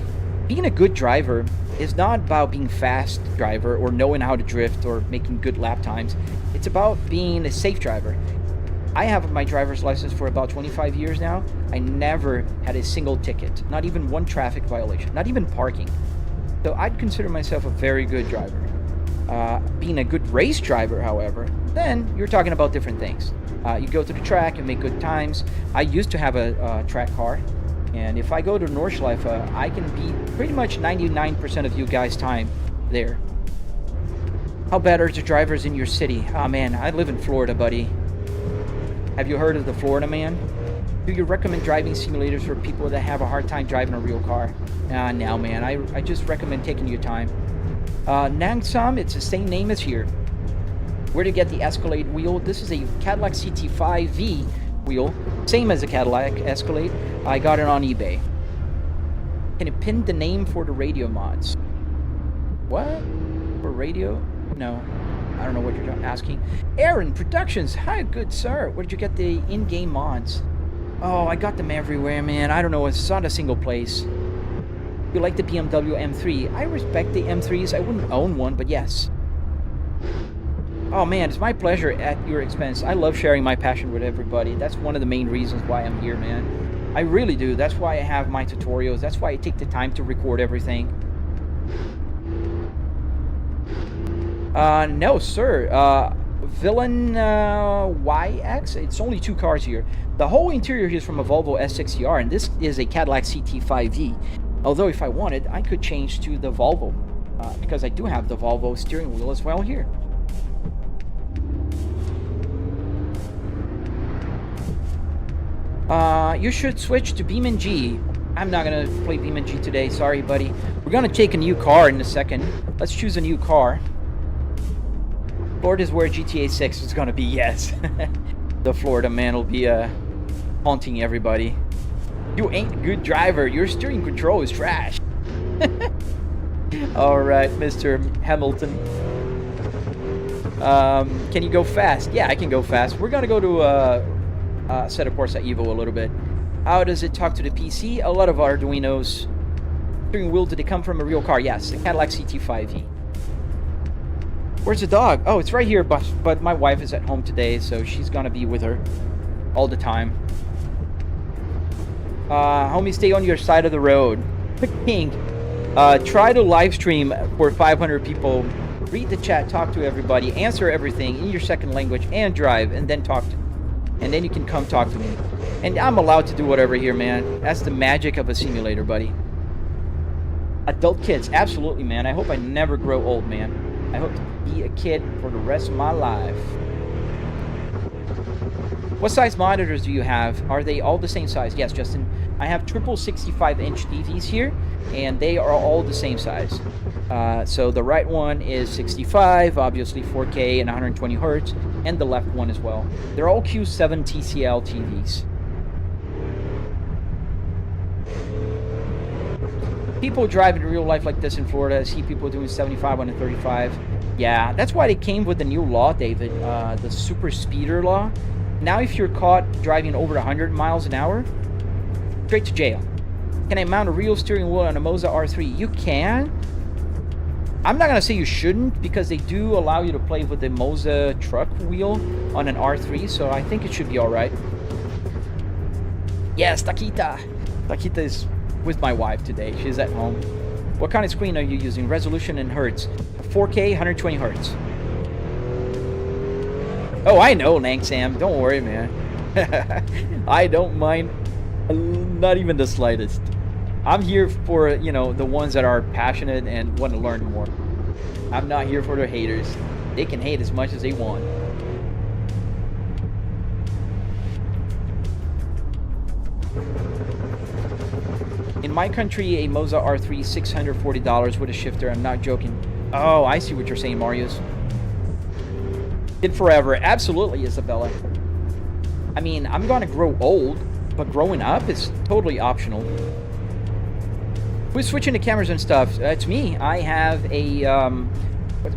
being a good driver is not about being fast driver or knowing how to drift or making good lap times. It's about being a safe driver. I have my driver's license for about 25 years now. I never had a single ticket, not even one traffic violation, not even parking. So I'd consider myself a very good driver. Being a good race driver, however, then you're talking about different things. You go to the track and make good times. I used to have a track car, and if I go to Nordschleife, I can beat pretty much 99% of you guys' time there. How bad are the drivers in your city? Oh man, I live in Florida, buddy. Have you heard of the Florida man? Do you recommend driving simulators for people that have a hard time driving a real car? No, man. I just recommend taking your time. Nangsam, it's the same name as here. Where to get the Escalade wheel? This is a Cadillac CT5V wheel, same as a Cadillac Escalade. I got it on eBay. Can you pin the name for the radio mods? What? For radio? No. I don't know what you're asking. Aaron Productions. Hi, good sir. Where did you get the in-game mods? Oh, I got them everywhere, man. I don't know. It's not a single place. You like the BMW M3? I respect the M3s. I wouldn't own one, but yes. Oh, man. It's my pleasure at your expense. I love sharing my passion with everybody. That's one of the main reasons why I'm here, man. I really do. That's why I have my tutorials. That's why I take the time to record everything. No, sir. Villain YX. It's only 2 cars here. The whole interior here is from a Volvo S60R, and this is a Cadillac CT5V. Although, if I wanted, I could change to the Volvo, because I do have the Volvo steering wheel as well here. You should switch to Beam & G. I'm not gonna play Beam & G today. Sorry, buddy. We're gonna take a new car in a second. Let's choose a new car. Florida is where GTA 6 is gonna be, yes. The Florida man will be haunting everybody. You ain't a good driver. Your steering control is trash. Alright, Mr. Hamilton. Can you go fast? Yeah, I can go fast. We're gonna go to Assetto Corsa Evo a little bit. How does it talk to the PC? A lot of arduinos. Steering wheel, did it come from a real car? Yes, the Cadillac CT5V. Where's the dog? Oh, it's right here, but my wife is at home today, so she's gonna be with her all the time. Homie, stay on your side of the road. King, try to live stream for 500 people. Read the chat, talk to everybody, answer everything in your second language, and drive, and then talk to, and then you can come talk to me. And I'm allowed to do whatever here, man. That's the magic of a simulator, buddy. Adult kids, absolutely, man. I hope I never grow old, man. I hope to be a kid for the rest of my life. What size monitors do you have? Are they all the same size? Yes, Justin. I have triple 65-inch TVs here, and they are all the same size. So the right one is 65, obviously 4K and 120 Hertz, and the left one as well. They're all Q7 TCL TVs. People drive in real life like this in Florida. I see people doing 75 on a 35. Yeah, that's why they came with the new law, David, the super speeder law. Now if you're caught driving over 100 miles an hour, straight to jail. Can I mount a real steering wheel on a Moza R3? You can. I'm not going to say you shouldn't, because they do allow you to play with the Moza truck wheel on an R3, so I think it should be alright. Yes, Taquita. Taquita is with my wife today. She's at home. What kind of screen are you using? Resolution in Hertz. 4K, 120 Hertz. Oh, I know, Langsam. Don't worry, man. I don't mind, not even the slightest. I'm here for, you know, the ones that are passionate and want to learn more. I'm not here for the haters. They can hate as much as they want. In my country, a Moza R3, $640 with a shifter. I'm not joking. Oh, I see what you're saying, Marius. Kid forever. Absolutely, Isabella. I mean, I'm going to grow old, but growing up is totally optional. Who's switching the cameras and stuff? It's me. I have a,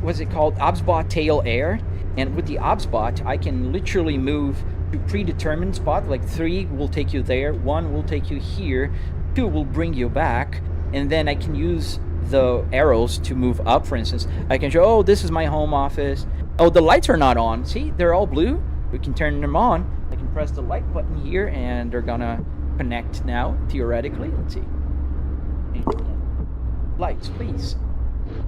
what's it called? OBSBot Tail Air. And with the OBSBot, I can literally move to predetermined spot, like 3 will take you there, 1 will take you here, 2 will bring you back, and then I can use the arrows to move up. For instance, I can show, oh, this is my home office. Oh, the lights are not on. See, they're all blue. We can turn them on. I can press the light button here, and they're gonna connect now, theoretically. Let's see. Lights, please.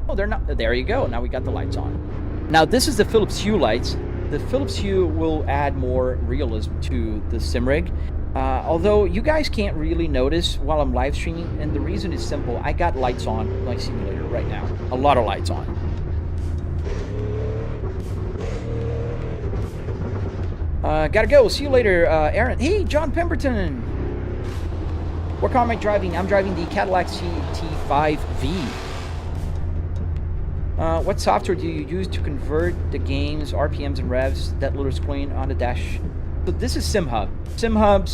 Oh, they're not. There you go. Now we got the lights on. Now, this is the Philips Hue lights. The Philips Hue will add more realism to the sim rig. Although you guys can't really notice while I'm live streaming, and the reason is simple. I got lights on my simulator right now. A lot of lights on. Gotta go. See you later, Aaron. Hey, John Pemberton. What car am I driving? I'm driving the Cadillac CT5V. What software do you use to convert the game's RPMs and revs, that little screen on the dash? So this is SimHub. SimHub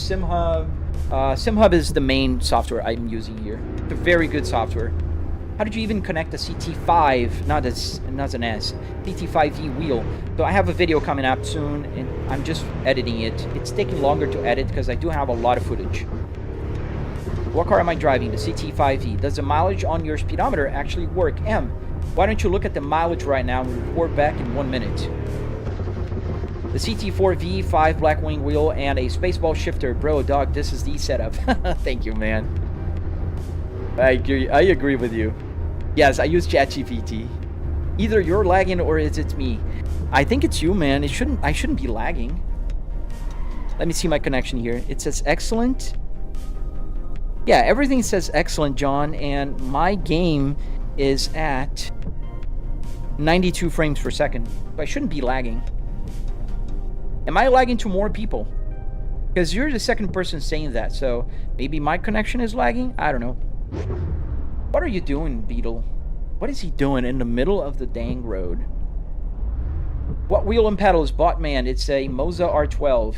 is the main software I'm using here. It's a very good software. How did you even connect a CT5, not an S, CT5V wheel? So I have a video coming up soon, and I'm just editing it. It's taking longer to edit because I do have a lot of footage. What car am I driving? The CT5V. Does the mileage on your speedometer actually work? M, why don't you look at the mileage right now and report back in 1 minute? The CT4V, 5 Blackwing wheel, and a spaceball shifter. Bro, dog, this is the setup. Thank you, man. I agree with you. Yes, I use ChatGPT. Either you're lagging or it's me. I think it's you, man. I shouldn't be lagging. Let me see my connection here. It says excellent. Yeah, everything says excellent, John, and my game is at 92 frames per second. So I shouldn't be lagging. Am I lagging to more people? Because you're the second person saying that, so maybe my connection is lagging? I don't know. What are you doing, Beetle? What is he doing in the middle of the dang road? What wheel and pedals? Botman, it's a Moza R12.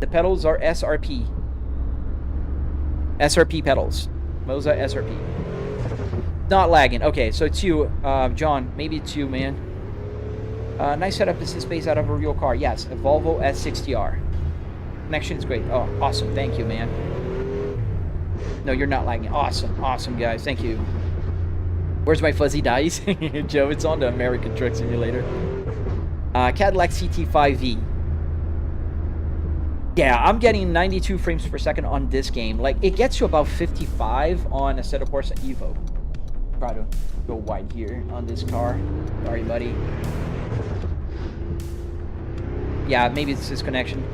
The pedals are SRP. SRP pedals. Moza SRP. Not lagging. Okay, so it's you, John. Maybe it's you, man. Nice setup. Is this based out of a real car? Yes, a Volvo S60R. Connection is great. Oh, awesome. Thank you, man. No, you're not lagging. Awesome. Awesome, guys. Thank you. Where's my fuzzy dice? Joe, it's on the American Truck Simulator. Cadillac CT5V. Yeah, I'm getting 92 frames per second on this game. Like, it gets to about 55 on Assetto Corsa Evo. Try to go wide here on this car. Sorry, buddy. Yeah, maybe it's this connection.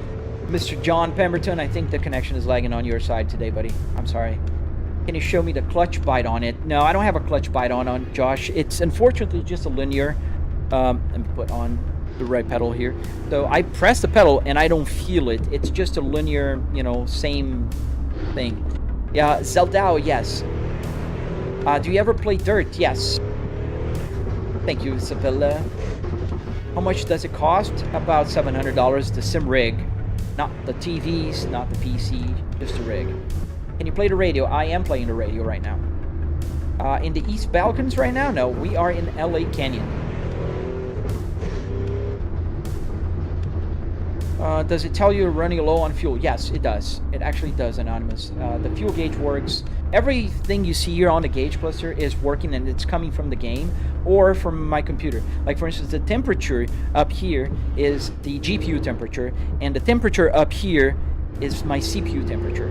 Mr. John Pemberton, I think the connection is lagging on your side today, buddy. I'm sorry. Can you show me the clutch bite on it? No, I don't have a clutch bite on Josh. It's unfortunately just a linear. Let me put on the right pedal here. So I press the pedal and I don't feel it. It's just a linear, you know, same thing. Yeah, Zeldao, yes. Do you ever play Dirt? Yes. Thank you, Isabella. How much does it cost? About $700. The sim rig. Not the TVs, not the PC, just the rig. Can you play the radio? I am playing the radio right now. In the East Balkans right now? No, we are in LA Canyon. Does it tell you you're running low on fuel? Yes, it does. It actually does, Anonymous. The fuel gauge works. Everything you see here on the gauge cluster is working, and it's coming from the game or from my computer. Like, for instance, the temperature up here is the GPU temperature, and the temperature up here is my CPU temperature.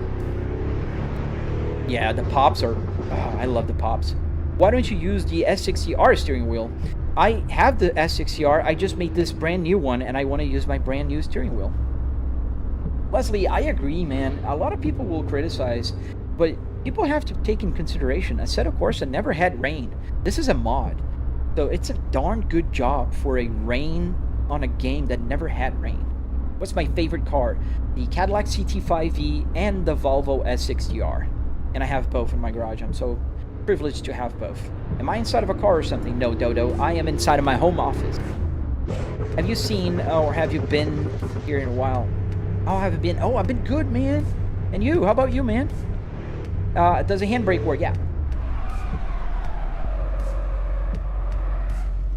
Yeah, the pops are... Oh, I love the pops. Why don't you use the S60R steering wheel? I have the S60R. I just made this brand new one, and I want to use my brand new steering wheel. Leslie, I agree, man. A lot of people will criticize, but people have to take in consideration. Assetto Corsa never had rain. This is a mod. So it's a darn good job for a rain on a game that never had rain. What's my favorite car? The Cadillac CT5V and the Volvo S60R. And I have both in my garage. I'm so privileged to have both. Am I inside of a car or something? No, Dodo. I am inside of my home office. Have you seen or have you been here in a while? Oh, have you been? Oh, I've been good, man. And you? How about you, man? Does a handbrake work? Yeah.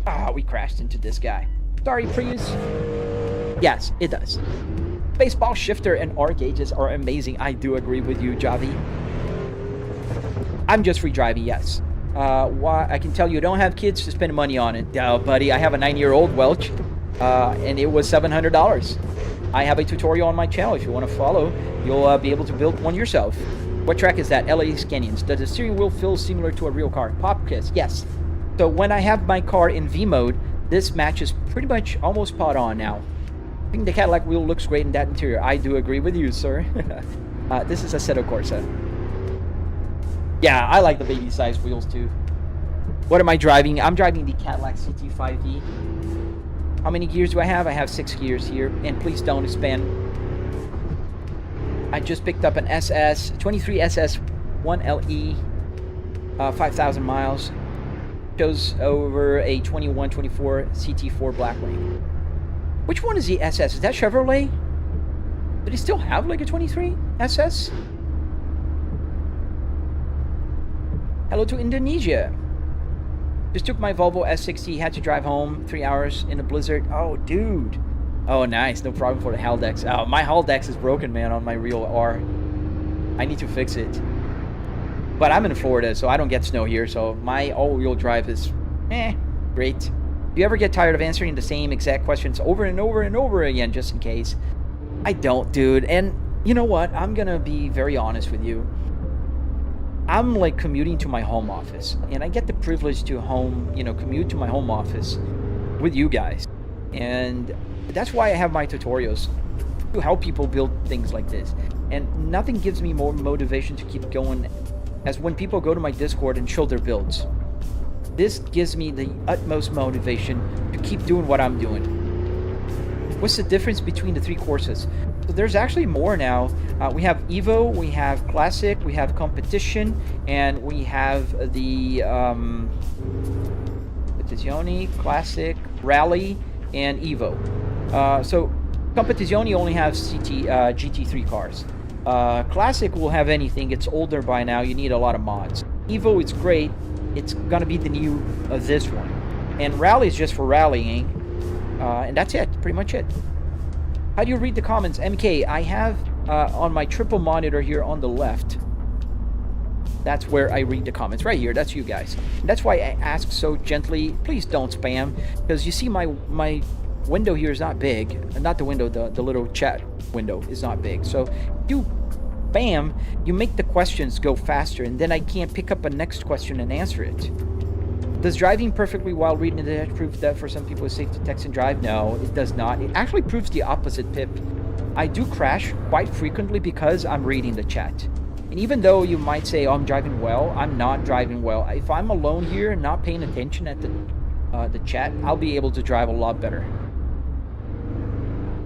Ah, we crashed into this guy. Sorry, Prius. Yes, it does. Baseball shifter and R gauges are amazing. I do agree with you, Javi. I'm just free driving, yes. Why? I can tell you don't have kids to spend money on it. Buddy, I have a 9-year-old Welch, and it was $700. I have a tutorial on my channel. If you want to follow, you'll be able to build one yourself. What track is that? LA Canyons. Does the steering wheel feel similar to a real car? Pop quiz, yes. So when I have my car in V mode, this matches pretty much almost spot on now. I think the Cadillac wheel looks great in that interior. I do agree with you, sir. This is Assetto Corsa. Yeah, I like the baby size wheels too. What am I driving? I'm driving the Cadillac CT5V. How many gears do I have? I have 6 gears here. And please don't spam. I just picked up an SS, 23 SS 1LE, 5,000 miles. Shows over a 2124 CT4 Blackwing. Which one is the SS? Is that Chevrolet? Do they still have like a 23 SS? Hello to Indonesia. Just took my Volvo S60, had to drive home 3 hours in a blizzard. Oh, dude. Oh, nice. No problem for the Haldex. Oh, my Haldex is broken, man, on my real R. I need to fix it. But I'm in Florida, so I don't get snow here, so my all-wheel drive is, great. Do you ever get tired of answering the same exact questions over and over and over again, just in case? I don't, dude. And you know what? I'm gonna be very honest with you. I'm like commuting to my home office, and I get the privilege to commute to my home office with you guys. And that's why I have my tutorials, to help people build things like this. And nothing gives me more motivation to keep going as when people go to my Discord and show their builds. This gives me the utmost motivation to keep doing what I'm doing. What's the difference between the 3 Corsas? So there's actually more now. We have Evo, we have Classic, we have Competition, and we have the Competizione, Classic, Rally, and Evo. So Competizione only has GT3 cars. Classic will have anything. It's older by now. You need a lot of mods. Evo, it's great. It's gonna be the new this one. And Rally is just for rallying. And that's it. Pretty much it. How do you read the comments? MK, I have on my triple monitor here on the left. That's where I read the comments. Right here. That's you guys. And that's why I ask so gently, please don't spam. Because you see my window here is not big. Not the window, the little chat window is not big. So you spam, you make the questions go faster, and then I can't pick up a next question and answer it. Does driving perfectly while reading the text prove that for some people it's safe to text and drive? No, it does not. It actually proves the opposite, Pip. I do crash quite frequently because I'm reading the chat. And even though you might say, oh, I'm driving well, I'm not driving well. If I'm alone here and not paying attention at the chat, I'll be able to drive a lot better.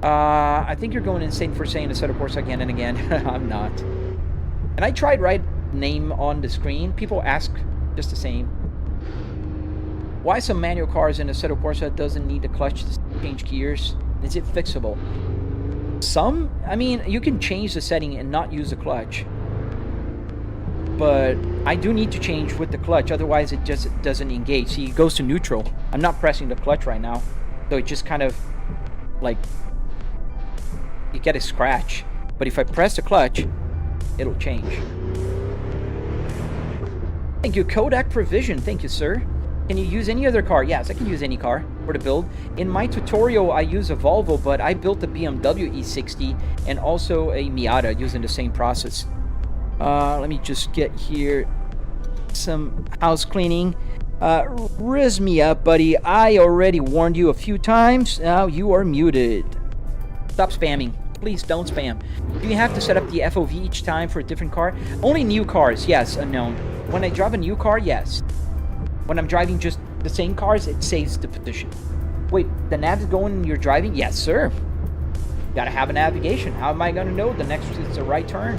I think you're going insane for saying Assetto Corsa again and again. I'm not. And I tried write name on the screen. People ask just the same. Why some manual cars in Assetto Corsa doesn't need a clutch to change gears? Is it fixable? Some? I mean, you can change the setting and not use the clutch. But I do need to change with the clutch, otherwise it just doesn't engage. See, it goes to neutral. I'm not pressing the clutch right now. So it just kind of, like, you get a scratch. But if I press the clutch, it'll change. Thank you, Kodak Provision. Thank you, sir. Can you use any other car? Yes, I can use any car for the build. In my tutorial, I use a Volvo, but I built a BMW E60 and also a Miata using the same process. Let me just get here some house cleaning. Riz me up, buddy. I already warned you a few times. Now you are muted. Stop spamming. Please don't spam. Do you have to set up the FOV each time for a different car? Only new cars, yes, unknown. When I drive a new car, yes. When I'm driving just the same cars, it saves the position. Wait, the nav is going when you're driving? Yes, sir. Gotta have a navigation. How am I gonna know the next is the right turn?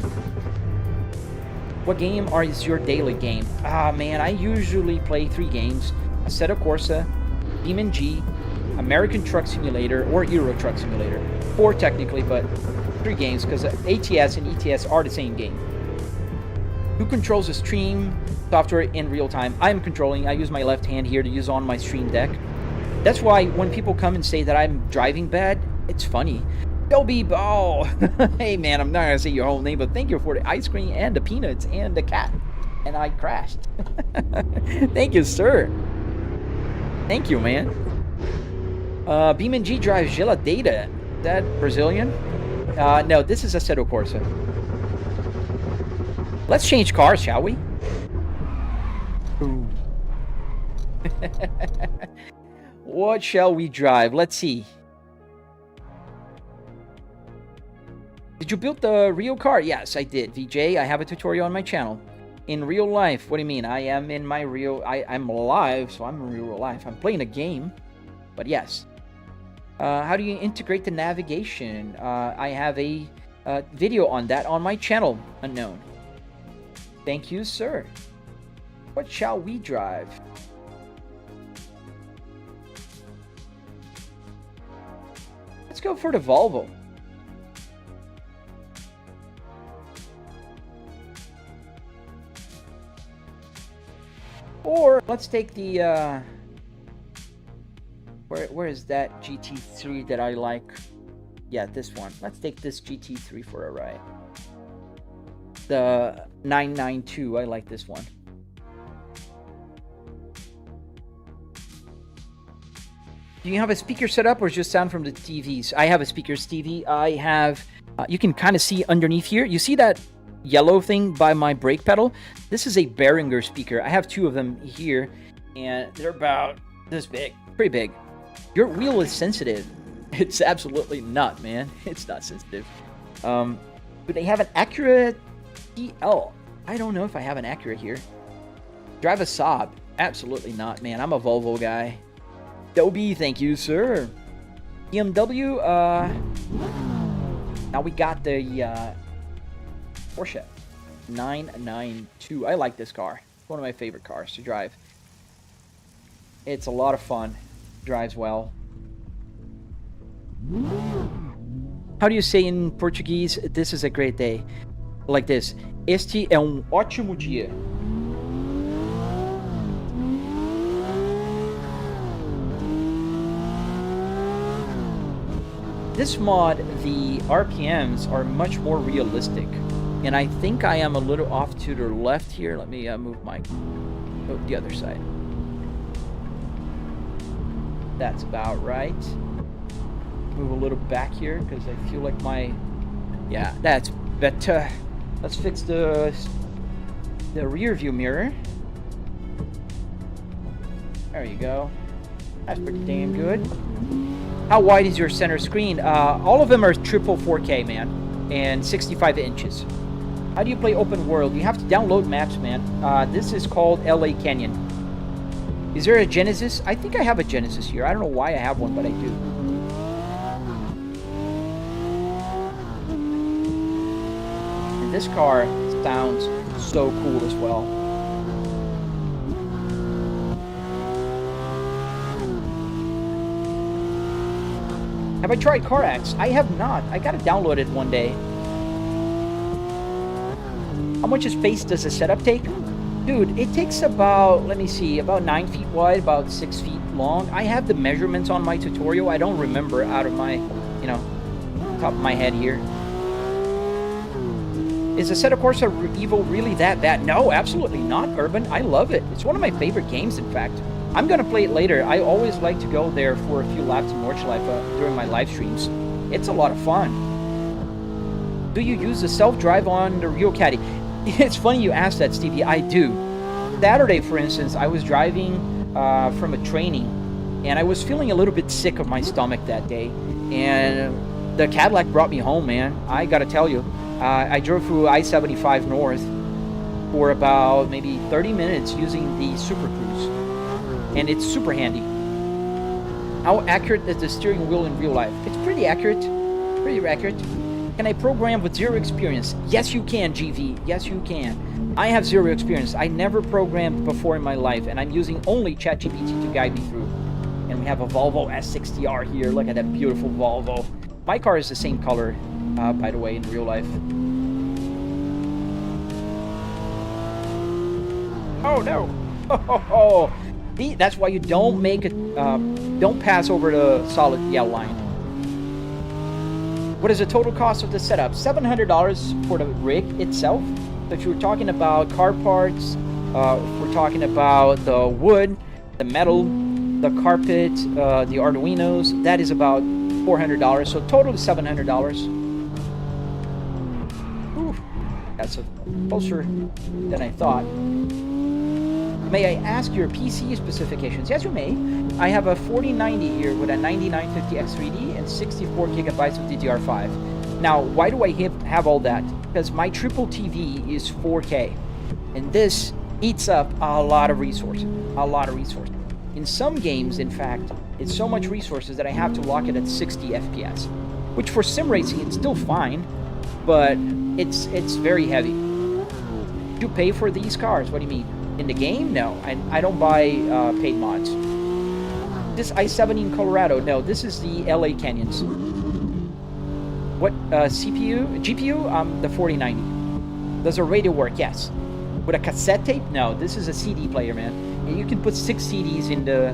What game is your daily game? Ah, man, I usually play 3 games. Assetto Corsa, Demon G, American Truck Simulator, or Euro Truck Simulator. 4 technically, but 3 games, because ATS and ETS are the same game. Who controls the stream software in real time? I'm controlling. I use my left hand here to use on my stream deck. That's why when people come and say that I'm driving bad, It's funny. Dobie, oh, hey man, I'm not gonna say your whole name, but thank you for the ice cream and the peanuts and the cat. And I crashed. Thank you, sir. Thank you, man. Beeman G drive Geladeira. Is that Brazilian? No, this is Assetto Corsa. Let's change cars, shall we? Ooh. What shall we drive? Let's see. Did you build the real car? Yes, I did. VJ, I have a tutorial on my channel. In real life, what do you mean? I am in my real... I'm alive, so I'm in real life. I'm playing a game, but yes. How do you integrate the navigation? I have a video on that on my channel, Unknown. Thank you, sir. What shall we drive? Let's go for the Volvo. Or let's take the where is that GT3 that I like? Yeah, this one. Let's take this GT3 for a ride. The 992, I like this one. Do you have a speaker set up or just sound from the TVs? I have a speakers TV. I have, you can kind of see underneath here. You see that yellow thing by my brake pedal? This is a Behringer speaker. I have two of them here, and they're about this big, pretty big. Your wheel is sensitive. It's absolutely not, man. It's not sensitive. But they have an Acura TL. I don't know if I have an Acura here. Drive a Saab? Absolutely not, man. I'm a Volvo guy. Dobie, thank you, sir. BMW, now we got the Porsche 992. I like this car. It's one of my favorite cars to drive. It's a lot of fun. Drives well. How do you say in Portuguese, this is a great day? Like this. Este é ótimo dia. This mod, the RPMs are much more realistic. And I think I am a little off to the left here. Let me move my... Oh, the other side. That's about right. Move a little back here because I feel like my... Yeah, that's better. Let's fix the rear view mirror. There you go. That's pretty damn good. How wide is your center screen? All of them are triple 4K, man, and 65 inches. How do you play open world? You have to download maps, man. This is called LA Canyon. Is there a Genesis? I think I have a Genesis here. I don't know why I have one, but I do. And this car sounds so cool as well. Have I tried CarX? I have not. I gotta download it one day. How much space does a setup take? Dude, it takes about, let me see, about 9 feet wide, about 6 feet long. I have the measurements on my tutorial. I don't remember out of my, you know, top of my head here. Is Assetto Corsa Evo really that bad? No, absolutely not, Urban. I love it. It's one of my favorite games, in fact. I'm going to play it later. I always like to go there for a few laps in Nordschleife during my live streams. It's a lot of fun. Do you use the self-drive on the Rio Caddy? It's funny you asked that, Stevie. I do. Saturday, for instance, I was driving from a training, and I was feeling a little bit sick of my stomach that day. And the Cadillac brought me home, man. I got to tell you. I drove through I-75 North for about maybe 30 minutes using the Super Cruise. And it's super handy. How accurate is the steering wheel in real life? It's pretty accurate. Pretty accurate. Can I program with zero experience? Yes, you can, GV. Yes, you can. I have zero experience. I never programmed before in my life, and I'm using only ChatGPT to guide me through. And we have a Volvo S60R here. Look at that beautiful Volvo. My car is the same color, by the way, in real life. Oh, no. That's why you don't make it, don't pass over the solid yellow line. What is the total cost of the setup? $700 for the rig itself. So if you're talking about car parts, if we're talking about the wood, the metal, the carpet, the Arduinos, that is about $400. So total is $700. Ooh, that's closer than I thought. May I ask your PC specifications? Yes, you may. I have a 4090 here with a 9950X3D and 64 gigabytes of DDR5. Now, why do I have all that? Because my triple TV is 4K, and this eats up a lot of resources. A lot of resources. In some games, in fact, it's so much resources that I have to lock it at 60 FPS, which for sim racing it's still fine, but it's very heavy. You pay for these cars? What do you mean? In the game? No, I don't buy paid mods. This i7 in Colorado? No, this is the LA Canyons. What CPU? GPU? The 4090. Does a radio work? Yes. With a cassette tape? No, this is a CD player, man. And you can put 6 CDs in the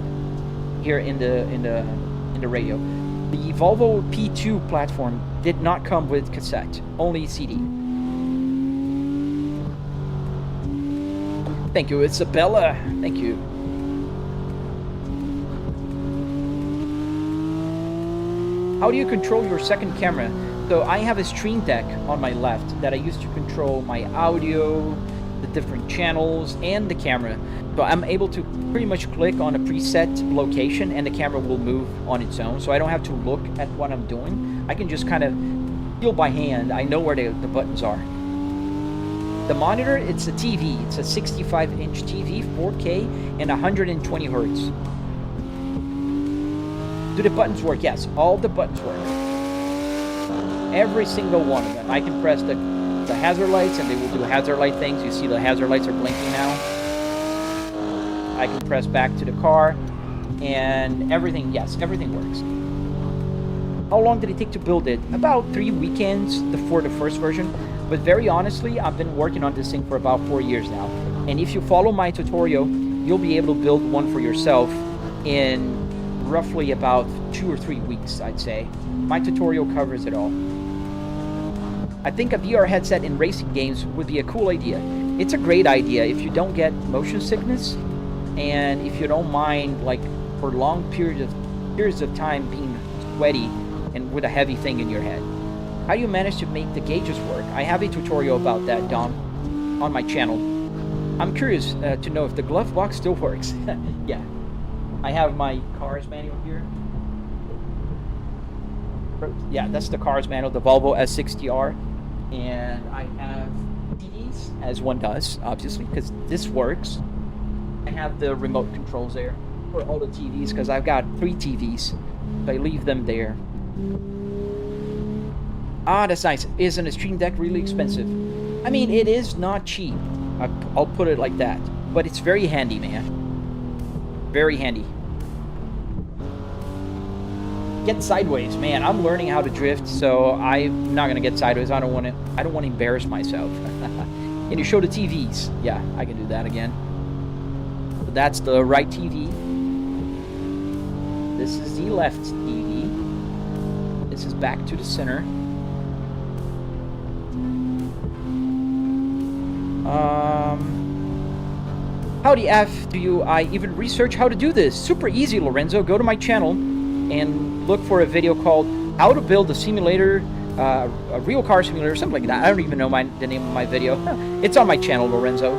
radio. The Volvo P2 platform did not come with cassette, only CD. Thank you, Isabella. Thank you. How do you control your second camera? So I have a Stream Deck on my left that I use to control my audio, the different channels, and the camera. So I'm able to pretty much click on a preset location and the camera will move on its own. So I don't have to look at what I'm doing. I can just kind of feel by hand. I know where the buttons are. The monitor, it's a TV. It's a 65-inch TV, 4K, and 120 hertz. Do the buttons work? Yes, all the buttons work. Every single one of them. I can press the hazard lights and they will do hazard light things. You see the hazard lights are blinking now. I can press back to the car and everything, yes, everything works. How long did it take to build it? About 3 weekends for the first version. But very honestly, I've been working on this thing for about 4 years now. And if you follow my tutorial, you'll be able to build one for yourself in roughly about 2 or 3 weeks, I'd say. My tutorial covers it all. I think a VR headset in racing games would be a cool idea. It's a great idea if you don't get motion sickness and if you don't mind, like, for long periods of time being sweaty and with a heavy thing in your head. How do you manage to make the gauges work? I have a tutorial about that, Dom, on my channel. I'm curious to know if the glove box still works. Yeah. I have my car's manual here. Yeah, that's the car's manual, the Volvo S60R. And I have TVs, as one does, obviously, because this works. I have the remote controls there for all the TVs, because I've got 3 TVs. So I leave them there. Ah, that's nice. Isn't a Stream Deck really expensive? I mean, it is not cheap. I'll put it like that. But it's very handy, man. Very handy. Get sideways, man. I'm learning how to drift, so I'm not gonna get sideways. I don't want to embarrass myself. Can you show the TVs? Yeah, I can do that again. So that's the right TV. This is the left TV. This is back to the center. How the F do I even research how to do this? Super easy, Lorenzo. Go to my channel and look for a video called How to Build a Simulator, a Real Car Simulator, something like that. I don't even know the name of my video. It's on my channel, Lorenzo.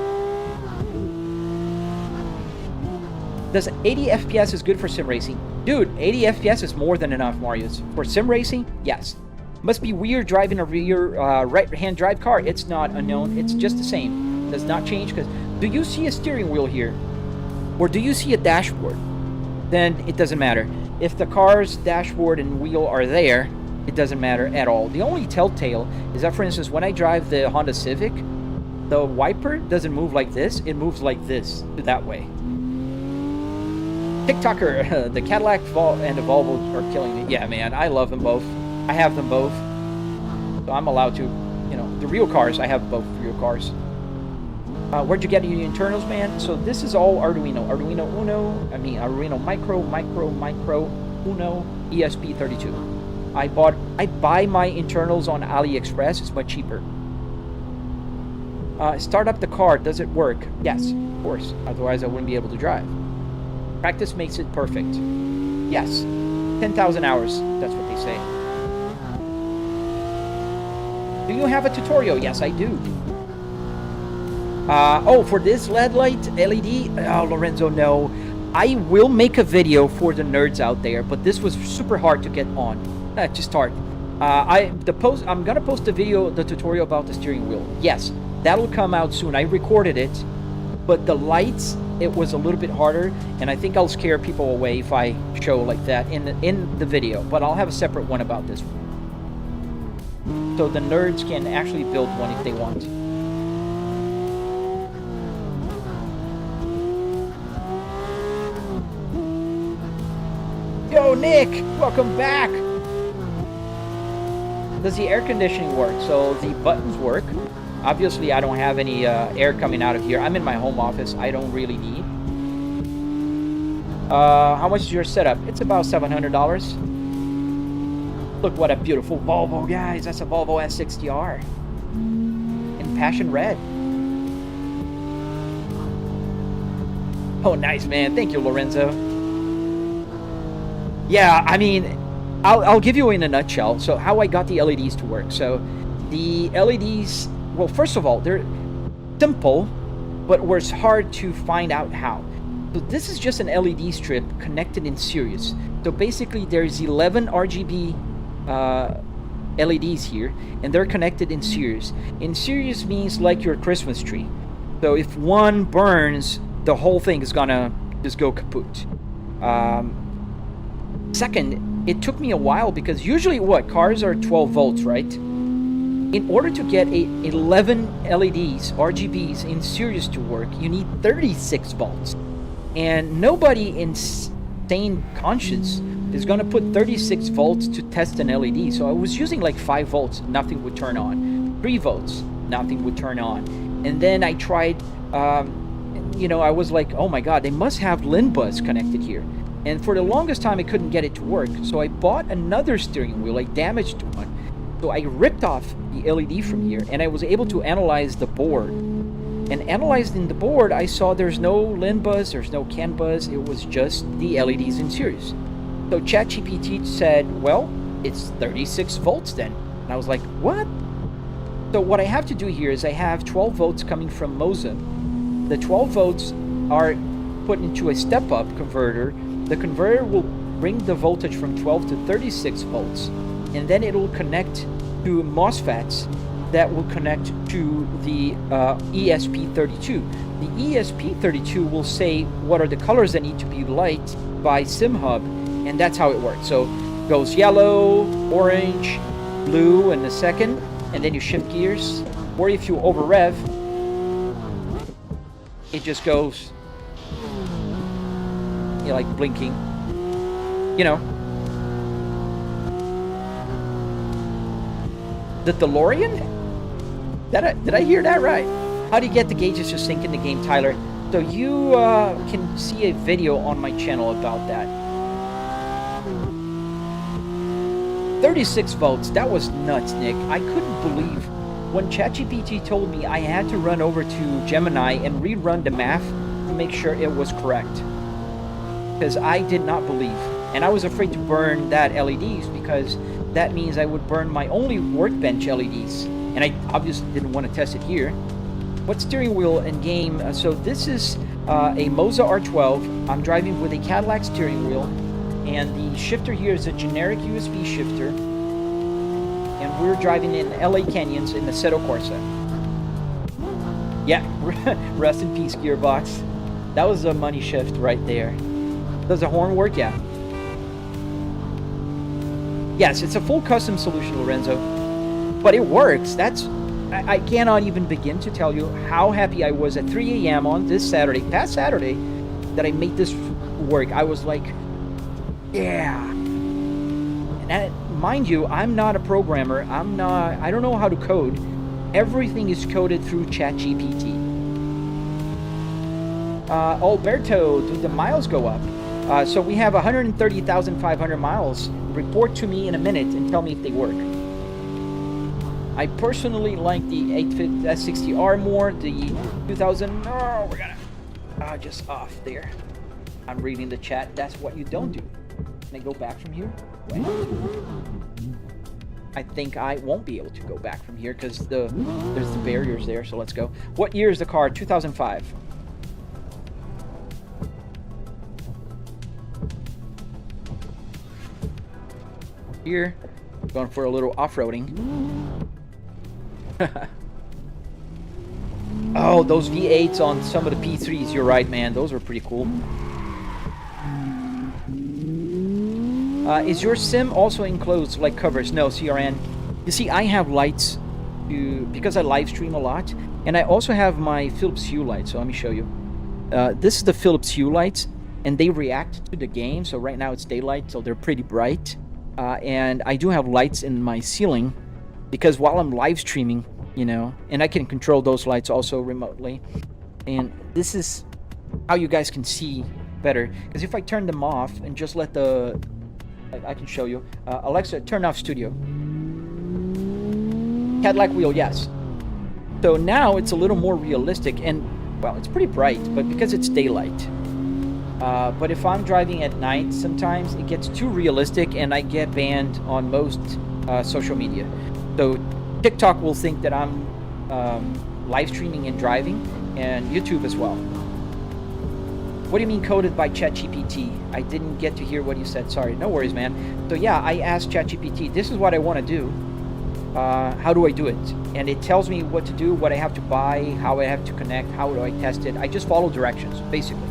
Does 80 FPS is good for sim racing? Dude, 80 FPS is more than enough, Marius. For sim racing, yes. Must be weird driving a rear right-hand drive car. It's not unknown. It's just the same. Does not change because... Do you see a steering wheel here? Or do you see a dashboard? Then it doesn't matter. If the car's dashboard and wheel are there, it doesn't matter at all. The only telltale is that, for instance, when I drive the Honda Civic, the wiper doesn't move like this. It moves like this, that way. TikToker, the Cadillac and the Volvo are killing me. Yeah, man, I love them both. I have them both. So I'm allowed to, you know, the real cars, I have both real cars. Where'd you get your internals, man? So this is all Arduino. Arduino Uno, Arduino Micro, Uno, ESP32. I buy my internals on AliExpress. It's much cheaper. Start up the car. Does it work? Yes, of course. Otherwise, I wouldn't be able to drive. Practice makes it perfect. Yes. 10,000 hours. That's what they say. Do you have a tutorial? Yes, I do. Oh, for this LED light, LED? Oh, Lorenzo, no. I will make a video for the nerds out there, but this was super hard to get on. Just hard. I'm gonna post the video, the tutorial about the steering wheel. Yes, that'll come out soon. I recorded it, but the lights, it was a little bit harder, and I think I'll scare people away if I show like that in the video. But I'll have a separate one about this one, so the nerds can actually build one if they want. Yo, Nick, welcome back. Does the air conditioning work? So the buttons work. Obviously, I don't have any air coming out of here. I'm in my home office. I don't really need. How much is your setup? It's about $700. Look what a beautiful Volvo, guys. That's a Volvo S60R in passion red. Oh, nice, man. Thank you, Lorenzo. Yeah, I mean, I'll give you in a nutshell. So how I got the LEDs to work. So the LEDs, well, first of all, they're simple, but it was hard to find out how. So this is just an LED strip connected in series. So basically there's 11 RGB LEDs here, and they're connected in series. In series means like your Christmas tree. So if one burns, the whole thing is gonna just go kaput. Second, it took me a while because usually cars are 12 volts, right? In order to get 11 LEDs, RGBs in series to work, you need 36 volts. And nobody in sane conscience is going to put 36 volts to test an LED. So I was using like 5 volts, nothing would turn on. 3 volts, nothing would turn on. And then I tried, I was like, oh my God, they must have LIN bus connected here. And for the longest time, I couldn't get it to work. So I bought another steering wheel, I damaged one. So I ripped off the LED from here, and I was able to analyze the board. And analyzing the board, I saw there's no LIN bus, there's no CAN bus, it was just the LEDs in series. So ChatGPT said, well, it's 36 volts then. And I was like, what? So what I have to do here is I have 12 volts coming from Moza. The 12 volts are put into a step-up converter. The converter will bring the voltage from 12 to 36 volts, and then it will connect to MOSFETs that will connect to the ESP32. The ESP32 will say what are the colors that need to be lit by SimHub, and that's how it works. So it goes yellow, orange, blue in a second, and then you shift gears, or if you over rev, it just goes like blinking, The DeLorean? Did I hear that right? How do you get the gauges to sync in the game, Tyler? So you can see a video on my channel about that. 36 volts, that was nuts, Nick. I couldn't believe when ChatGPT told me I had to run over to Gemini and rerun the math to make sure it was correct. Because I did not believe, and I was afraid to burn that LEDs because that means I would burn my only workbench LEDs, and I obviously didn't want to test it here. What steering wheel and game? So this is a Moza R12. I'm driving with a Cadillac steering wheel, and the shifter here is a generic USB shifter, and we're driving in LA Canyons in the Assetto Corsa. Yeah, rest in peace, gearbox. That was a money shift right there. Does the horn work? Yeah. Yes, it's a full custom solution, Lorenzo. But it works. I cannot even begin to tell you how happy I was at 3 a.m. on this Saturday, past Saturday, that I made this work. I was like, yeah. And mind you, I'm not a programmer. I don't know how to code. Everything is coded through ChatGPT. Alberto, do the miles go up? So we have 130,500 miles report to me in a minute and tell me if they work. I personally like the 850 S60R more, the 2000. Oh, we're gonna just off there. I'm reading the chat. That's what you don't do. Can I go back from here? Wait. I think I won't be able to go back from here because there's the barriers there. So let's go. What year is the car? 2005. Here, going for a little off-roading. Oh, those V8s on some of the P3s. You're right, man. Those are pretty cool. Is your sim also enclosed like covers? No, CRN. You see, I have lights because I live stream a lot, and I also have my Philips Hue lights. So let me show you. This is the Philips Hue lights, and they react to the game. So right now it's daylight, so they're pretty bright. And I do have lights in my ceiling because while I'm live streaming, you know, and I can control those lights also remotely. And this is how you guys can see better. Because if I turn them off and just let I can show you. Alexa, turn off studio. Cadillac wheel, yes. So now it's a little more realistic and, well, it's pretty bright, but because it's daylight. But if I'm driving at night, sometimes it gets too realistic and I get banned on most social media. So TikTok will think that I'm live streaming and driving, and YouTube as well. What do you mean coded by ChatGPT? I didn't get to hear what you said. Sorry. No worries, man. So yeah, I asked ChatGPT, this is what I want to do. How do I do it? And it tells me what to do, what I have to buy, how I have to connect, how do I test it. I just follow directions, basically.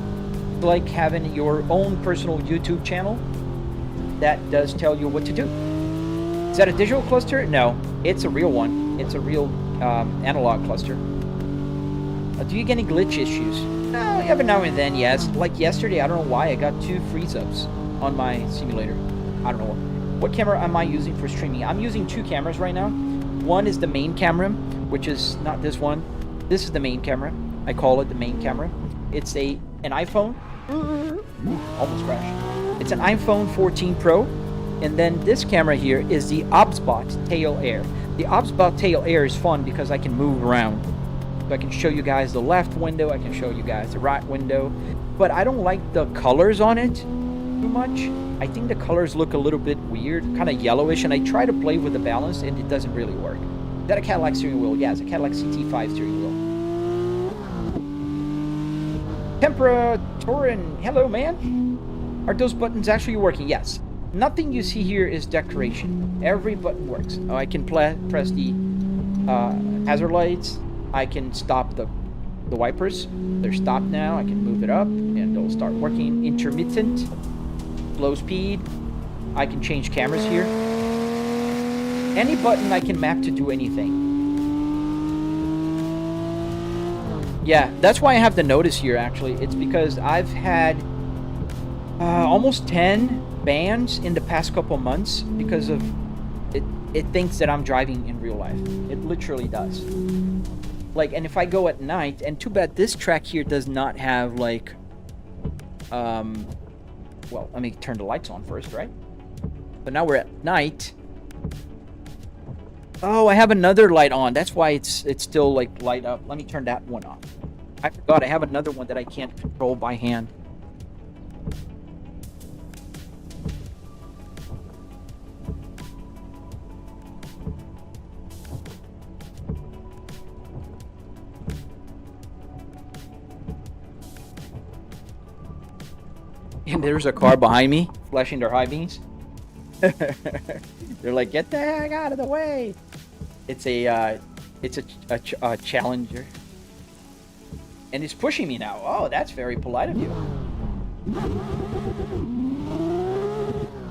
It's like having your own personal YouTube channel that does tell you what to do. Is that a digital cluster? No, it's a real one. It's a real analog cluster. Do you get any glitch issues? No, every now and then, yes. Like yesterday, I don't know why, I got 2 freeze-ups on my simulator. I don't know. What camera am I using for streaming? I'm using 2 cameras right now. One is the main camera, which is not this one. This is the main camera. I call it the main camera. It's an iPhone. Almost crashed. It's an iPhone 14 Pro. And then this camera here is the OBSBot Tail Air. The OBSBot Tail Air is fun because I can move around. So I can show you guys the left window, I can show you guys the right window. But I don't like the colors on it too much. I think the colors look a little bit weird, kind of yellowish, and I try to play with the balance and it doesn't really work. Is that a Cadillac steering wheel? Yeah, it's a Cadillac CT5 steering wheel. Tempera Torin, hello man. Are those buttons actually working? Yes. Nothing you see here is decoration. Every button works. Oh, I can press the hazard lights. I can stop the wipers. They're stopped now. I can move it up and they'll start working. Intermittent, slow speed. I can change cameras here. Any button I can map to do anything. Yeah, that's why I have the notice here actually. It's because I've had almost 10 bans in the past couple months because of it thinks that I'm driving in real life. It literally does. Like, and if I go at night, and too bad this track here does not have like well, let me turn the lights on first, right? So now we're at night. Oh, I have another light on. That's why it's still like light up. Let me turn that one off. I forgot I have another one that I can't control by hand. And there's a car behind me flashing their high beams. They're like, get the heck out of the way. It's a Challenger. And it's pushing me now. Oh, that's very polite of you.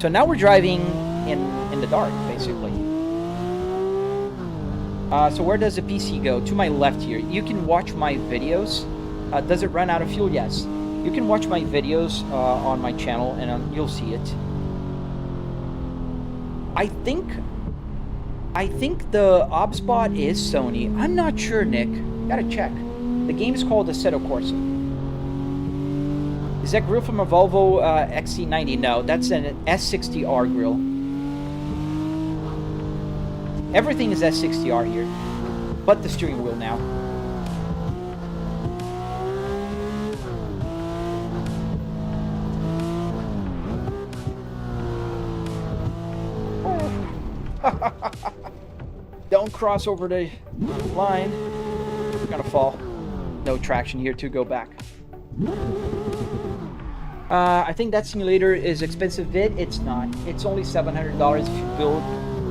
So now we're driving in the dark, basically. So where does the PC go? To my left here. You can watch my videos. Does it run out of fuel? Yes. You can watch my videos on my channel and you'll see it. I think the OBSBot is Sony. I'm not sure, Nick. Gotta check. The game is called Assetto Corsa. Is that grill from a Volvo XC90? No, that's an S60R grill. Everything is S60R here, but the steering wheel now. Don't cross over the line. You're gonna fall. No traction here to go back. I think that simulator is expensive bit. It's not. It's only $700 if you build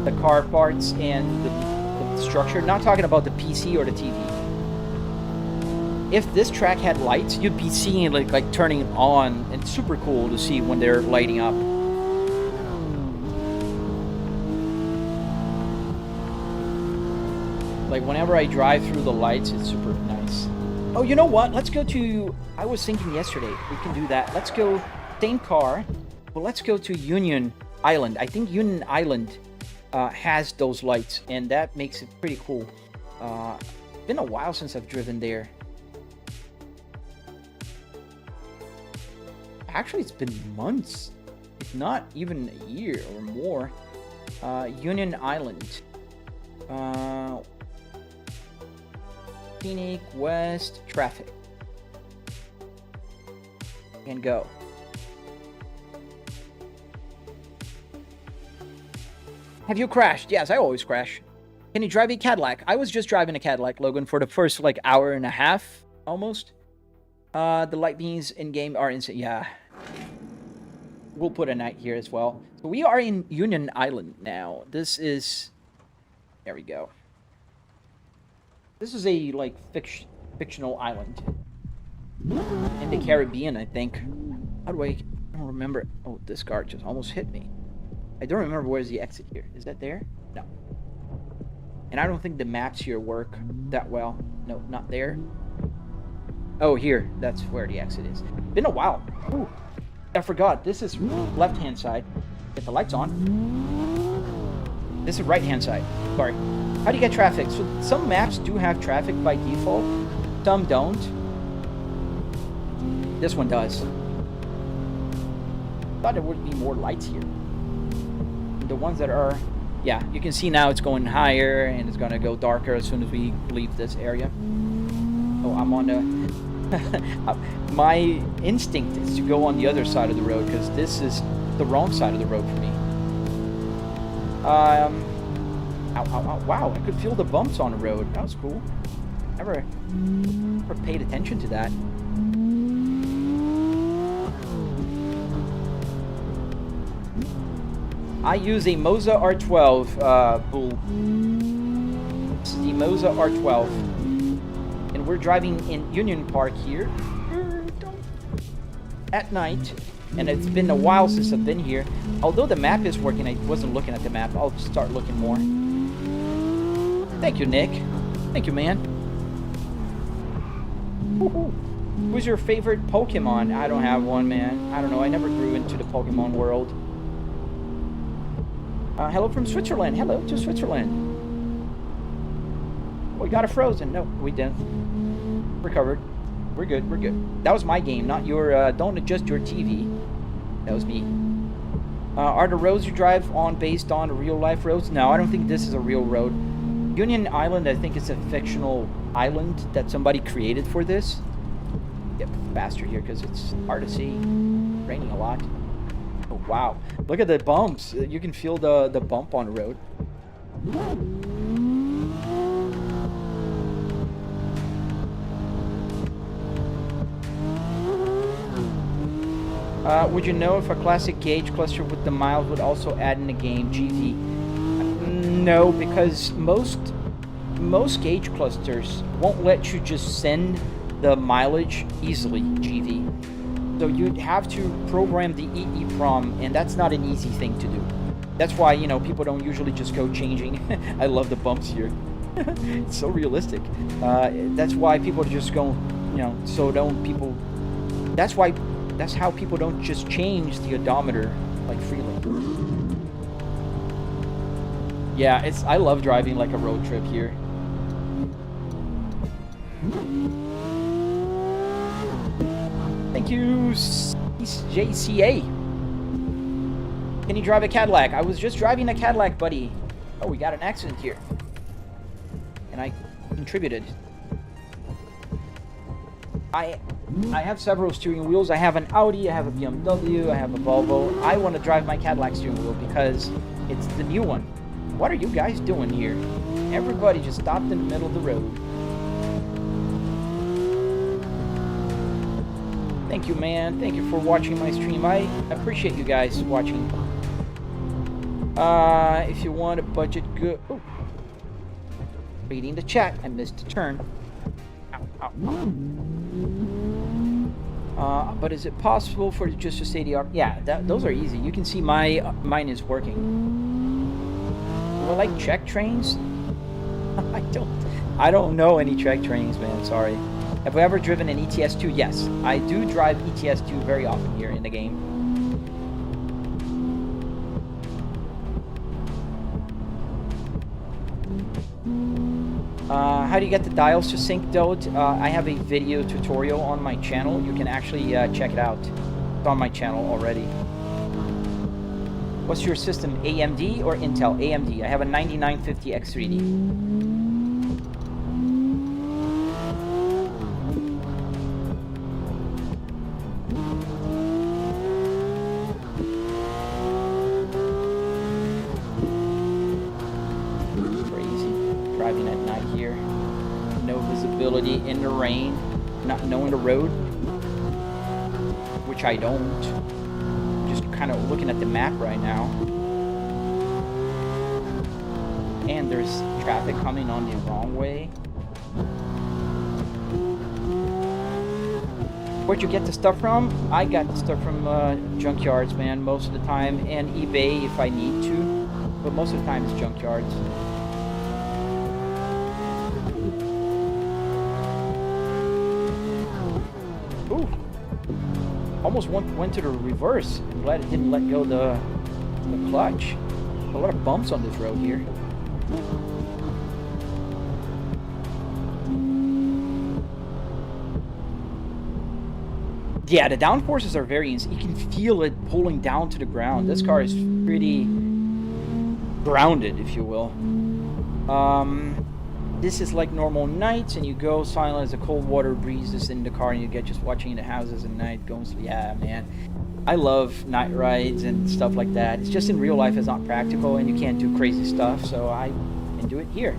the car parts and the structure. Not talking about the PC or the TV. If this track had lights, you'd be seeing it like turning on, and it's super cool to see when they're lighting up. Like whenever I drive through the lights, it's super nice. Oh, you know what? Let's go to... I was thinking yesterday, we can do that. Let's go, same car, but let's go to Union Island. I think Union Island has those lights, and that makes it pretty cool. Been a while since I've driven there. Actually, it's been months, if not even a year or more. Union Island. Scenic West traffic. And go. Have you crashed? Yes, I always crash. Can you drive a Cadillac? I was just driving a Cadillac, Logan, for the first like hour and a half, almost. The light beams in game are insane. Yeah. We'll put a night here as well. So we are in Union Island now. This is... There we go. This is a like fictional island in the Caribbean, I think. How do I don't remember? Oh, this car just almost hit me. I don't remember where's the exit here. Is that there? No. And I don't think the maps here work that well. No, not there. Oh, here. That's where the exit is. Been a while. Ooh, I forgot. This is left-hand side. Get the lights on. This is right-hand side. Sorry. How do you get traffic? So some maps do have traffic by default. Some don't. This one does. Thought there would be more lights here. The ones that are... Yeah, you can see now it's going higher and it's going to go darker as soon as we leave this area. Oh, I'm on the... My instinct is to go on the other side of the road because this is the wrong side of the road for me. Ow, ow, ow. Wow, I could feel the bumps on the road. That was cool. Never paid attention to that. I use a Moza R12 bull. This is the Moza R12. And we're driving in Union Park here at night. And it's been a while since I've been here. Although the map is working, I wasn't looking at the map. I'll start looking more. Thank you, Nick. Thank you, man. Woohoo. Who's your favorite Pokemon? I don't have one, man. I don't know. I never grew into the Pokemon world. Hello from Switzerland. Hello to Switzerland. We got it frozen. No, we didn't. Recovered. We're good. We're good. That was my game, not your... don't adjust your TV. That was me. Are the roads you drive on based on real-life roads? No, I don't think this is a real road. Union Island, I think, is a fictional island that somebody created for this. Get faster here because it's hard to see. Raining a lot. Oh, wow. Look at the bumps. You can feel the bump on the road. Would you know if a classic gauge cluster with the miles would also add in the game GV? No, because most gauge clusters won't let you just send the mileage easily, GV. So you'd have to program the EEPROM, and that's not an easy thing to do. That's why, you know, people don't usually just go changing. I love the bumps here. It's so realistic. That's why people just go, you know, so don't people... That's how people don't just change the odometer like freely. Yeah, I love driving like a road trip here. Thank you, JCA. Can you drive a Cadillac? I was just driving a Cadillac, buddy. Oh, we got an accident here. And I contributed. I have several steering wheels. I have an Audi, I have a BMW, I have a Volvo. I want to drive my Cadillac steering wheel because it's the new one. What are you guys doing here? Everybody just stopped in the middle of the road. Thank you, man. Thank you for watching my stream. I appreciate you guys watching. If you want a budget good... Oh. Reading the chat. I missed a turn. Ow, ow, ow. But is it possible for just to stay the... Yeah, those are easy. You can see mine is working. Do I like check trains? I don't know any check trains, man. Sorry. Have we ever driven an ETS2? Yes, I do drive ETS2 very often here in the game. How do you get the dials to sync though? I have a video tutorial on my channel. You can actually check it out. It's on my channel already. What's your system, AMD or Intel? AMD. I have a 9950 X3D. In the rain, not knowing the road, which I don't. Just kind of looking at the map right now, and there's traffic coming on the wrong way. Where'd you get the stuff from? I got the stuff from junkyards, man, most of the time, and eBay if I need to, but most of the time it's junkyards. Almost went to the reverse. I'm glad it didn't let go the clutch. A lot of bumps on this road here. Yeah, the downforces are very insane. You can feel it pulling down to the ground. This car is pretty grounded, if you will. This is like normal nights, and you go silent as the cold water breezes in the car, and you get just watching the houses at night, going to sleep. Yeah, man. I love night rides and stuff like that. It's just in real life, it's not practical, and you can't do crazy stuff, so I can do it here.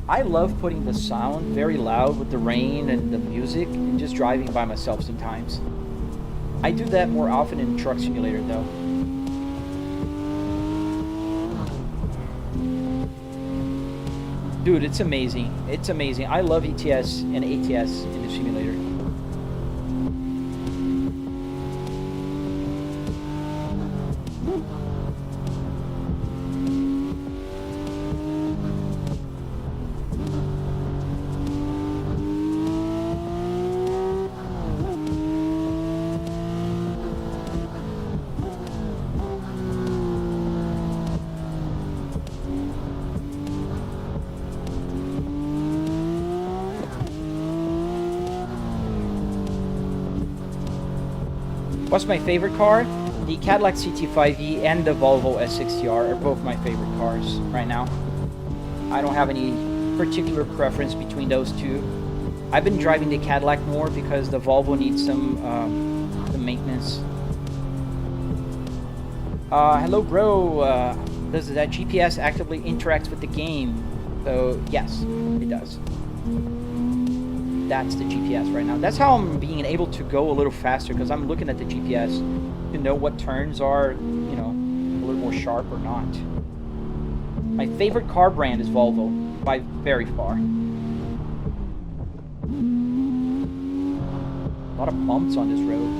I love putting the sound very loud with the rain and the music, and just driving by myself sometimes. I do that more often in Truck Simulator, though. Dude, it's amazing. It's amazing. I love ETS and ATS in the simulator. What's my favorite car? The Cadillac CT5e and the Volvo S60R are both my favorite cars right now. I don't have any particular preference between those two. I've been driving the Cadillac more because the Volvo needs some maintenance. Hello, bro. Does that GPS actively interacts with the game? So yes, it does. That's the GPS right now. That's how I'm being able to go a little faster, because I'm looking at the GPS to know what turns are, you know, a little more sharp or not. My favorite car brand is Volvo, by very far. A lot of bumps on this road.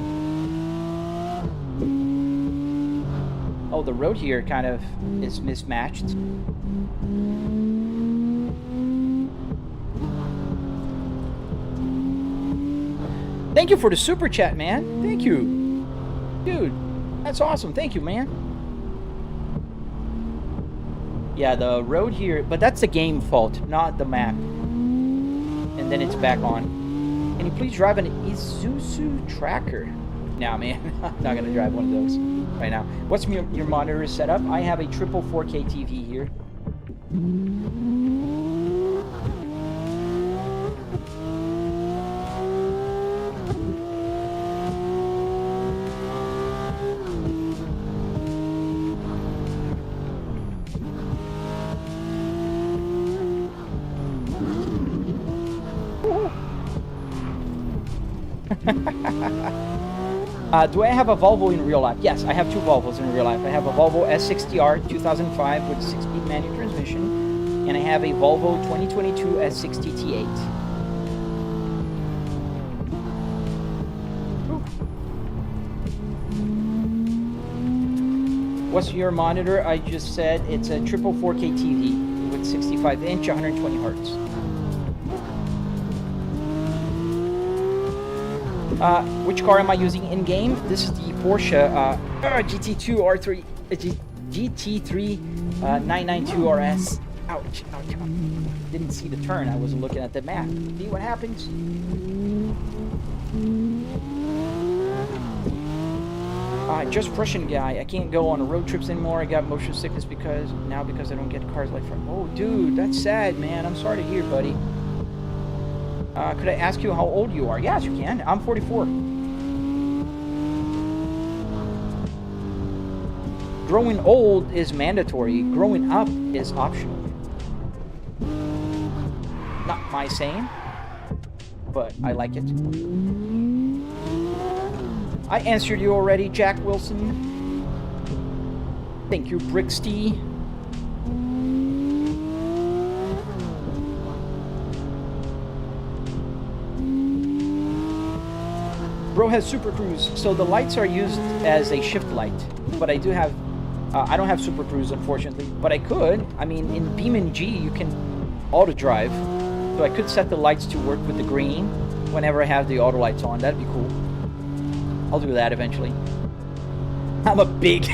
Oh, the road here kind of is mismatched. Thank you for the super chat, man. Thank you. Dude, that's awesome. Thank you, man. Yeah, the road here, but that's the game fault, not the map. And then it's back on. Can you please drive an Isuzu Tracker? Nah, man. I'm not going to drive one of those right now. What's your monitor set up? I have a triple 4K TV here. Do I have a Volvo in real life? Yes, I have two Volvos in real life. I have a Volvo S60R 2005 with 6-speed manual transmission, and I have a Volvo 2022 S60 T8. What's your monitor? I just said it's a triple 4K TV with 65-inch, 120 hertz. Which car am I using in game? This is the Porsche GT2 R3 GT3 992 RS. Ouch! Ouch! Didn't see the turn. I wasn't looking at the map. See what happens? Just Russian guy. I can't go on road trips anymore. I got motion sickness because I don't get cars like from. Oh, dude, that's sad, man. I'm sorry to hear, buddy. Could I ask you how old you are? Yes, you can. I'm 44. Growing old is mandatory. Growing up is optional. Not my saying, but I like it. I answered you already, Jack Wilson. Thank you, Brixty. Bro has Super Cruise, so the lights are used as a shift light, but I do have, I don't have Super Cruise, unfortunately, but I could. I mean, in Beam G, you can auto drive, so I could set the lights to work with the green whenever I have the auto lights on. That'd be cool. I'll do that eventually. I'm a big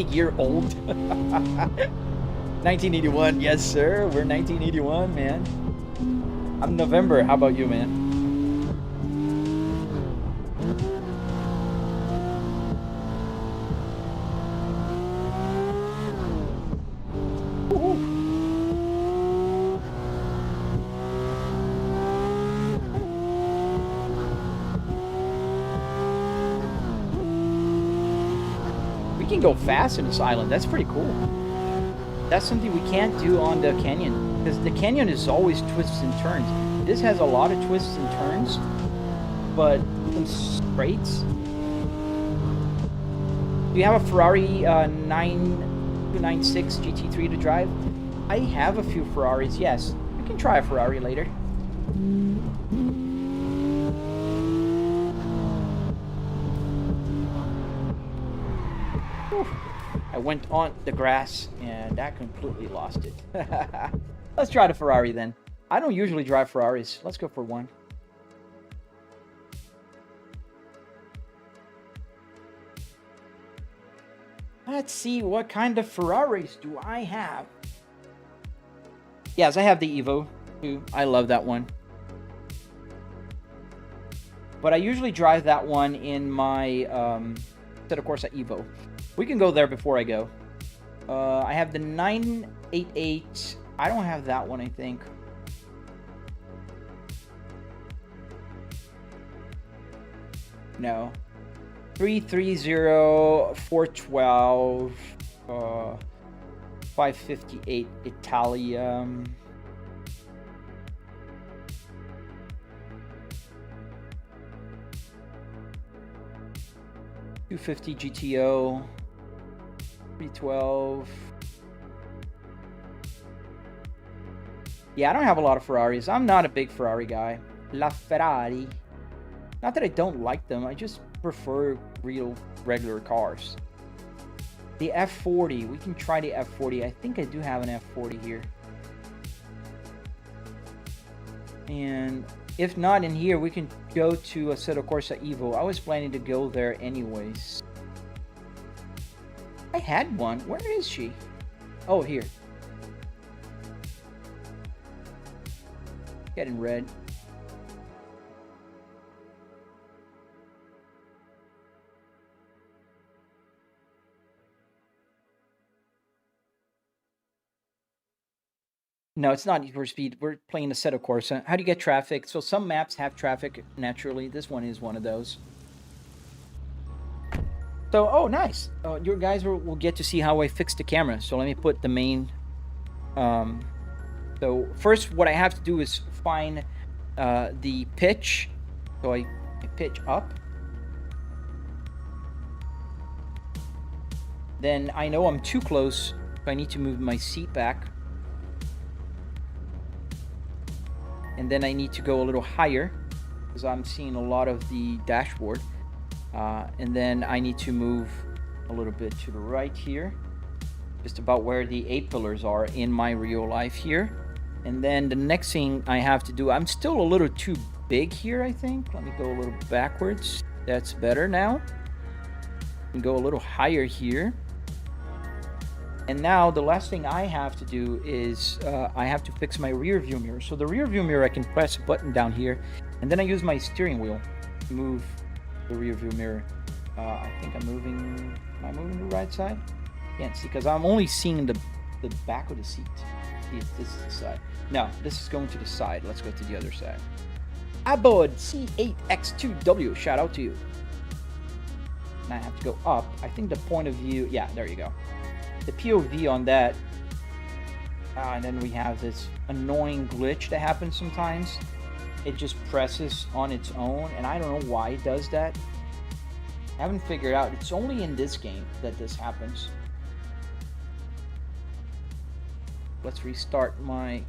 year old. 1981, yes sir, we're 1981, man. I'm November, how about you, man? Go fast in this island. That's pretty cool. That's something we can't do on the canyon, because the canyon is always twists and turns. This has a lot of twists and turns, but some straights. Do you have a Ferrari 9296 GT3 to drive? I have a few Ferraris, yes. We can try a Ferrari later. I went on the grass and that completely lost it. Let's try the Ferrari then. I don't usually drive Ferraris. Let's go for one. Let's see, what kind of Ferraris do I have? Yes, I have the Evo too. I love that one. But I usually drive that one in my Assetto Corsa Evo. We can go there before I go. I have the 988. I don't have that one, I think. No. 330, 412, 558 Italia. 250 GTO. 312. Yeah, I don't have a lot of Ferraris. I'm not a big Ferrari guy. La Ferrari. Not that I don't like them. I just prefer real regular cars. The F40. We can try the F40. I think I do have an F40 here. And if not in here, we can go to Assetto Corsa Evo. I was planning to go there anyways. I had one. Where is she? Oh, here. Getting red. No, it's not Need for Speed. We're playing Assetto Corsa. How do you get traffic? So some maps have traffic naturally. This one is one of those. So, oh, nice. Your guys will get to see how I fix the camera. So let me put the main... so first what I have to do is find the pitch. So I pitch up. Then I know I'm too close, so I need to move my seat back. And then I need to go a little higher because I'm seeing a lot of the dashboard. And then I need to move a little bit to the right here, just about where the A-pillars are in my real life here. And then the next thing I have to do, I'm still a little too big here, I think. Let me go a little backwards. That's better now. And go a little higher here. And now the last thing I have to do is I have to fix my rear view mirror. So the rear view mirror, I can press a button down here, and then I use my steering wheel to move the rear view mirror. I think am I moving the right side? Can't see because I'm only seeing the back of the seat. See if this is the side. No, this is going to the side. Let's go to the other side. Aboard C8X2W, shout out to you. And I have to go up. I think the point of view, yeah, there you go. The POV on that, and then we have this annoying glitch that happens sometimes. It just presses on its own, and I don't know why it does that. I haven't figured out. It's only in this game that this happens. Let's restart my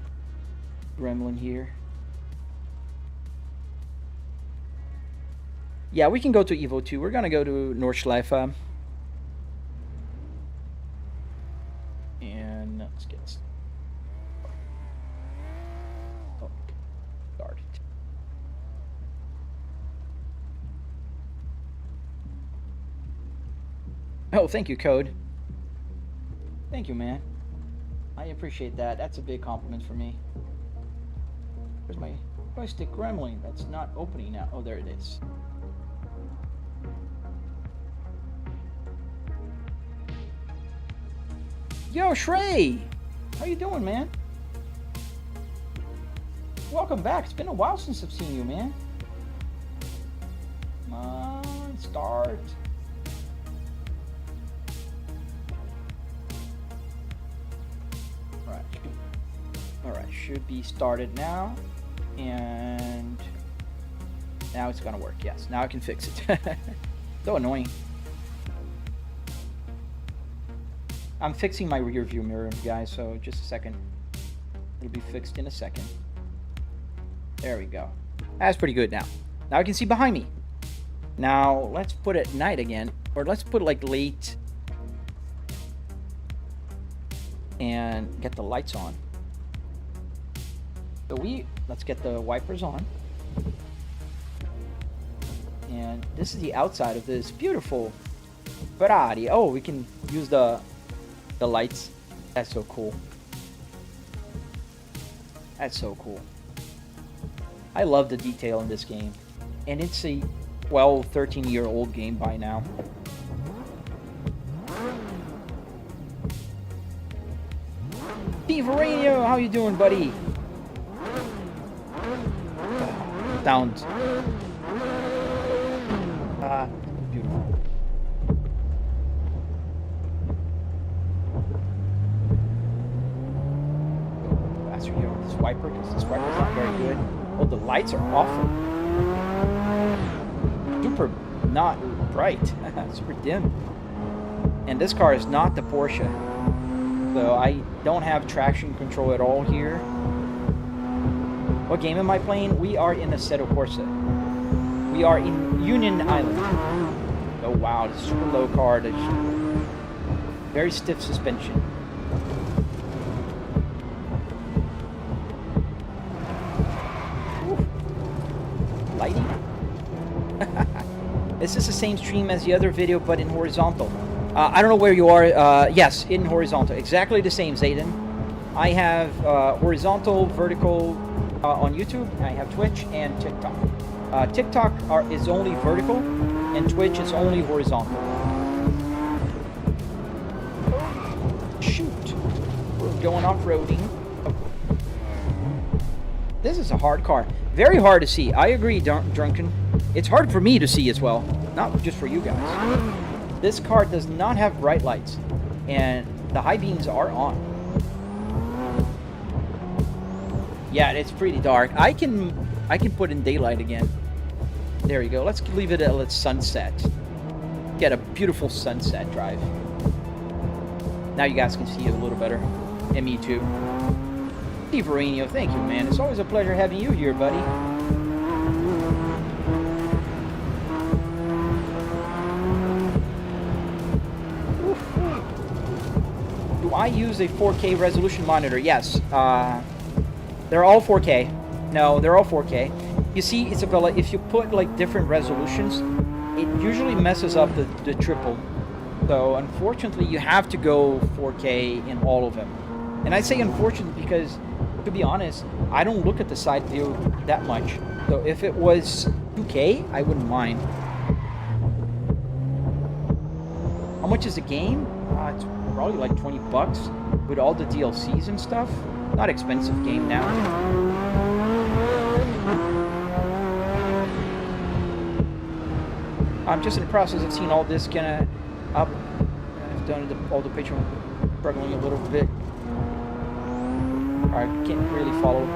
gremlin here. Yeah, we can go to Evo 2. We're gonna go to Nordschleife. And let's get started. Oh, thank you, Code. Thank you, man. I appreciate that. That's a big compliment for me. Where's my joystick gremlin? That's not opening now. Oh, there it is. Yo, Shrey! How you doing, man? Welcome back. It's been a while since I've seen you, man. Come on, start. Alright, should be started now. And now it's gonna work. Yes, now I can fix it. So annoying. I'm fixing my rear view mirror, guys, so just a second. It'll be fixed in a second. There we go. That's pretty good now. Now I can see behind me. Now let's put it at night again, or let's put it like late and get the lights on. So let's get the wipers on. And this is the outside of this beautiful Ferrari. Oh, we can use the lights. That's so cool. That's so cool. I love the detail in this game. And it's a 12, 13-year-old game by now. Steve Radio, how you doing, buddy? Sounds beautiful. Faster here with this wiper, because this wiper's not very good. Oh, the lights are awful. Super not bright. Super dim. And this car is not the Porsche. So I don't have traction control at all here. What game am I playing? We are in Assetto Corsa. We are in Union Island. Oh wow, this super low car. Very stiff suspension. Ooh. Lighting. Is this the same stream as the other video, but in horizontal? I don't know where you are. Yes, in horizontal. Exactly the same, Zayden. I have horizontal, vertical on YouTube. I have Twitch and TikTok. TikTok is only vertical, and Twitch is only horizontal. Shoot. We're going off-roading. Oh. This is a hard car. Very hard to see. I agree, Drunken. It's hard for me to see as well. Not just for you guys. This car does not have bright lights. And the high beams are on. Yeah, it's pretty dark. I can put in daylight again. There you go. Let's leave it at sunset. Get a beautiful sunset drive. Now you guys can see it a little better. And me too. Steve Varenio, thank you, man. It's always a pleasure having you here, buddy. Do I use a 4K resolution monitor? Yes. They're all 4K. No, they're all 4K. You see, Isabella, if you put like different resolutions, it usually messes up the triple. So unfortunately, you have to go 4K in all of them. And I say unfortunately because, to be honest, I don't look at the side view that much. So if it was 2K, I wouldn't mind. How much is the game? It's probably like 20 bucks with all the DLCs and stuff. Not expensive game now. I'm just in the process of seeing all this kind of up. I've done all the picture, struggling a little bit. I can't really follow.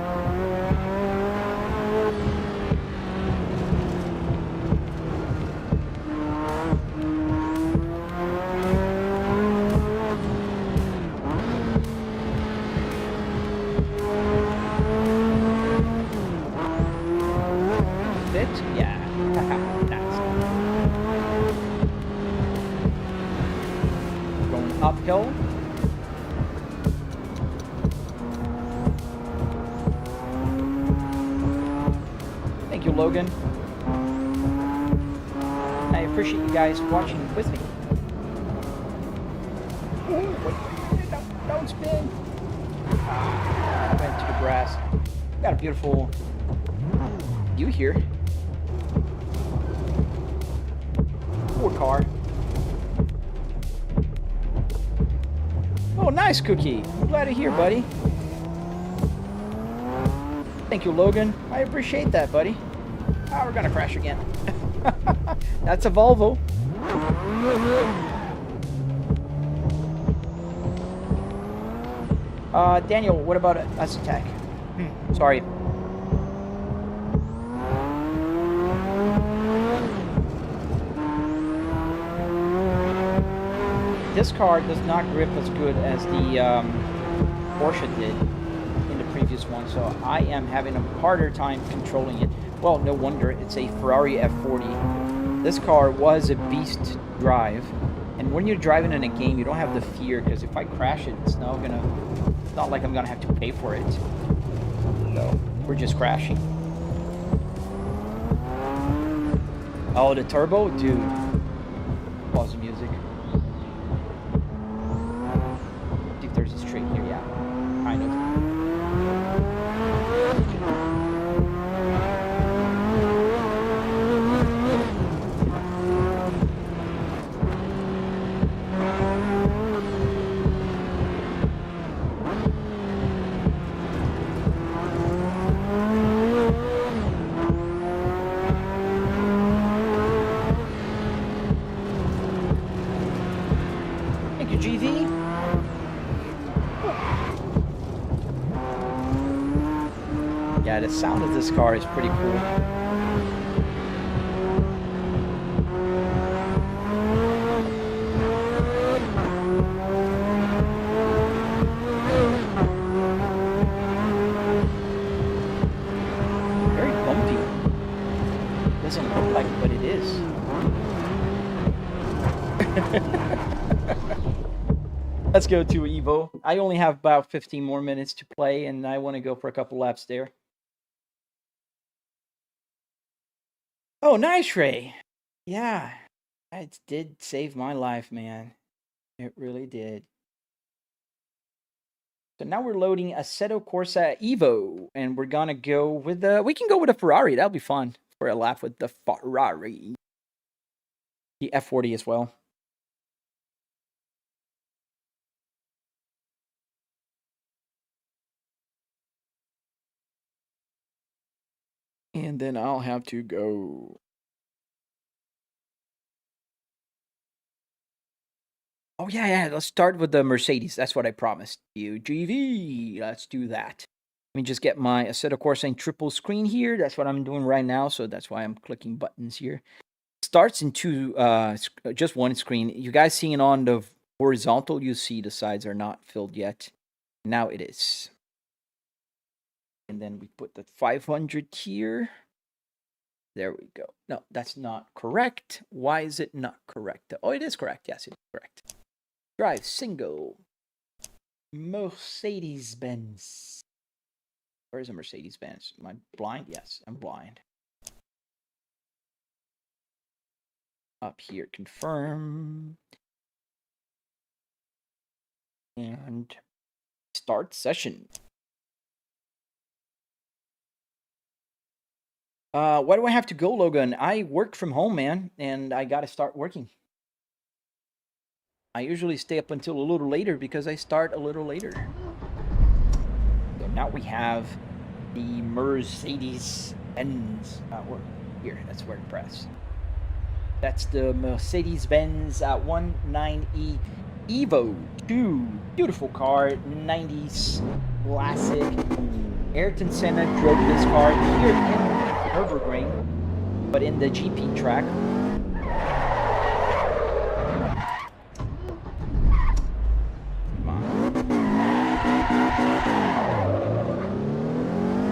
Yeah. Nice. Going uphill. Thank you, Logan. I appreciate you guys watching with me. Ooh, wait, don't spin. Went to the grass. Got a beautiful view here. Car. Oh, nice, Cookie. I'm glad to hear, buddy. Thank you, Logan. I appreciate that, buddy. Oh, we're gonna crash again. That's a Volvo. Daniel, what about Assetto? Sorry. This car does not grip as good as the Corsa did in the previous one, so I am having a harder time controlling it. Well, no wonder, it's a Ferrari F40. This car was a beast drive, and when you're driving in a game, you don't have the fear, because if I crash it, it's not like I'm gonna have to pay for it. So, we're just crashing. Oh, the turbo? Dude. Pause the music. There's a straight here, yeah. Kind of. Thank you, GV. Yeah, the sound of this car is pretty cool. Very bumpy. Doesn't look like it, but it is. Let's go to Evo. I only have about 15 more minutes to play, and I want to go for a couple laps there. Oh, nice, Ray. Yeah, it did save my life, man. It really did. So now we're loading Assetto Corsa Evo, and we're gonna go with the. We can go with a Ferrari. That'll be fun for a lap with the Ferrari. The F40 as well. then I'll have to go. Oh, yeah. Let's start with the Mercedes. That's what I promised you. GV. Let's do that. Let me just get my Assetto Corsa in triple screen here. That's what I'm doing right now, so that's why I'm clicking buttons here. Starts in just one screen. You guys seeing on the horizontal, you see the sides are not filled yet. Now it is. And then we put the 500 here. There we go. No, that's not correct. Why is it not correct? Oh, it is correct. Yes, it is correct. Drive single. Mercedes-Benz. Where's a Mercedes-Benz? Am I blind? Yes, I'm blind. Up here, confirm. And start session. Why do I have to go, Logan? I work from home, man, and I gotta start working. I usually stay up until a little later because I start a little later. So now we have the Mercedes-Benz. Here, that's where to press. That's the Mercedes-Benz 19E Evo 2. Beautiful car, 90s classic. Ayrton Senna drove this car here in Nürburgring, but in the GP track.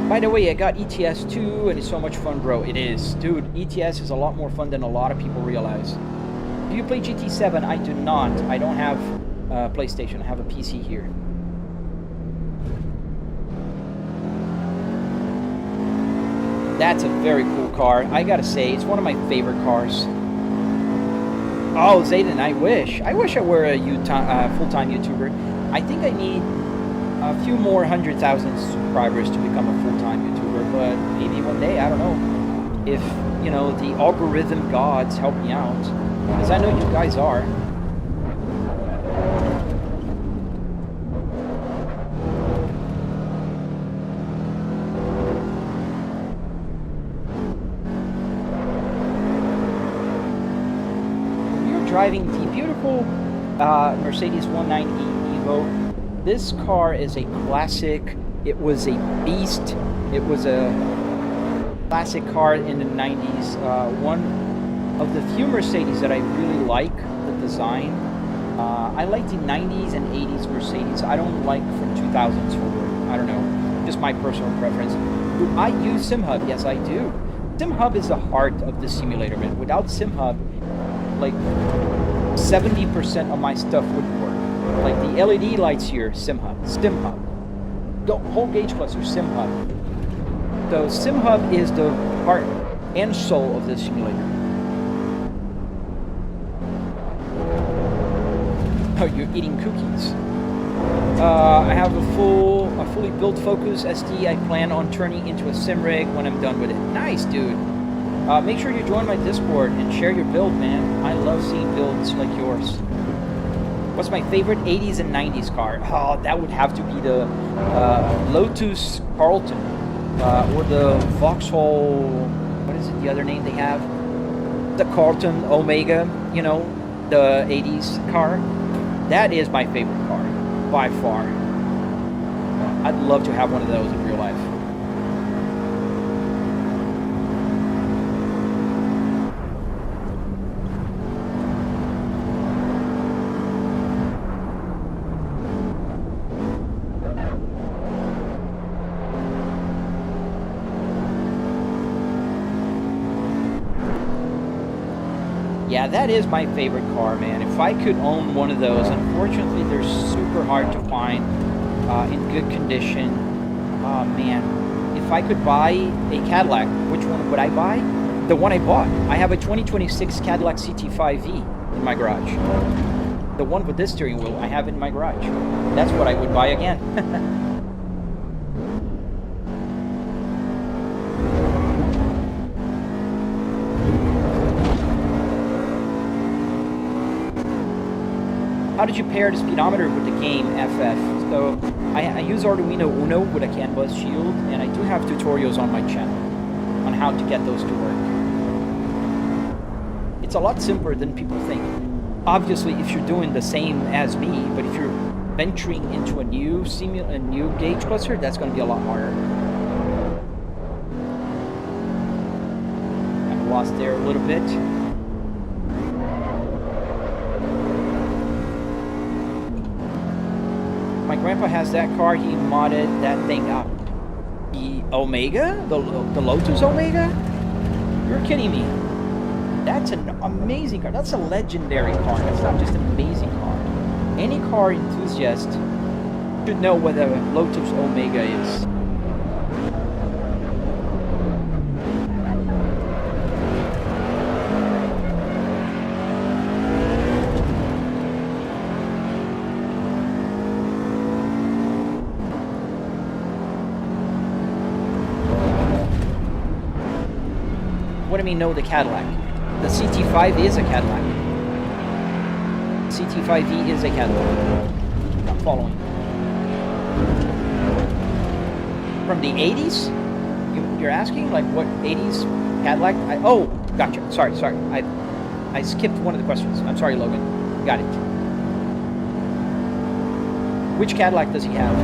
By the way, I got ETS too, and it's so much fun, bro. It is. Dude, ETS is a lot more fun than a lot of people realize. Do you play GT7? I do not. I don't have a PlayStation. I have a PC here. That's a very cool car. I gotta say, it's one of my favorite cars. Oh, Zayden, I wish I were a full-time YouTuber. I think I need a few more 100,000 subscribers to become a full-time YouTuber, but maybe one day, I don't know. If, you know, the algorithm gods help me out, because I know you guys are. We're driving the beautiful Mercedes 190 Evo. This car is a classic. It was a beast. It was a classic car in the 90s. One of the few Mercedes that I really like the design. I like the 90s and 80s Mercedes. I don't like from 2000s forward. I don't know. Just my personal preference. Do I use SimHub? Yes, I do. SimHub is the heart of the simulator, man. Without SimHub, like 70% of my stuff wouldn't work. Like the LED lights here, SimHub. The whole gauge cluster, SimHub. So SimHub is the heart and soul of this simulator. Oh, you're eating cookies. I have a fully built Focus SD. I plan on turning into a sim rig when I'm done with it. Nice, dude. Make sure you join my Discord and share your build, man. I love seeing builds like yours. What's my favorite 80s and 90s car? Oh, that would have to be the Lotus Carlton or the Vauxhall. What is it? The other name they have? The Carlton Omega. You know, the 80s car. That is my favorite car by far. I'd love to have one of those in real life. Yeah, that is my favorite car, man. If I could own one of those, unfortunately, they're super hard to find in good condition. Oh, man. If I could buy a Cadillac, which one would I buy? The one I bought. I have a 2026 Cadillac CT5V in my garage. The one with this steering wheel I have in my garage. That's what I would buy again. How did you pair the speedometer with the game FF? So I use Arduino Uno with a CAN bus shield, and I do have tutorials on my channel. on how to get those to work. It's a lot simpler than people think. Obviously, if you're doing the same as me, but if you're venturing into a new gauge cluster, that's going to be a lot harder. I'm lost there a little bit. My grandpa has that car. He modded that thing up. The Omega? The Lotus Omega? You're kidding me. That's an amazing car. That's a legendary car. That's not just an amazing car. Any car enthusiast should know what a Lotus Omega is. What do you mean, no, the Cadillac? The CT5 is a Cadillac. CT5E is a Cadillac. I'm following. From the 80s? You're asking? Like, what 80s Cadillac? Oh, gotcha. Sorry. I skipped one of the questions. I'm sorry, Logan. Got it. Which Cadillac does he have?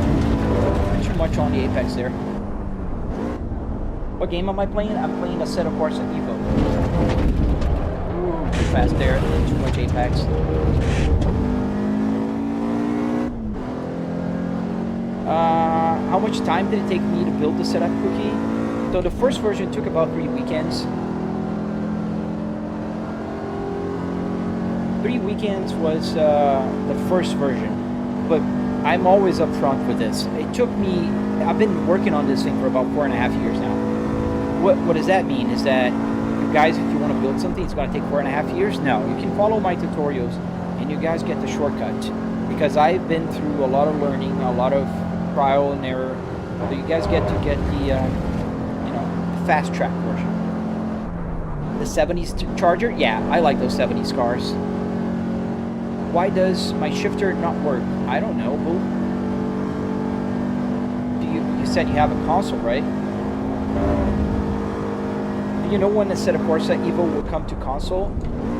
Not too much on the Apex there. What game am I playing? I'm playing Assetto Corsa Evo. Ooh, too fast there. Too much Apex. How much time did it take me to build the setup, Cookie? So the first version took about 3 weekends. 3 weekends was the first version. But I'm always upfront with this. It took me... I've been working on this thing for about 4.5 years now. What does that mean? Is that, you guys, if you want to build something, it's going to take 4.5 years? No, you can follow my tutorials, and you guys get the shortcut. Because I've been through a lot of learning, a lot of trial and error, so you guys get the, fast track version. The 70s Charger? Yeah, I like those 70s cars. Why does my shifter not work? I don't know, boo. You said you have a console, right? You know when the Assetto Corsa Evo will come to console?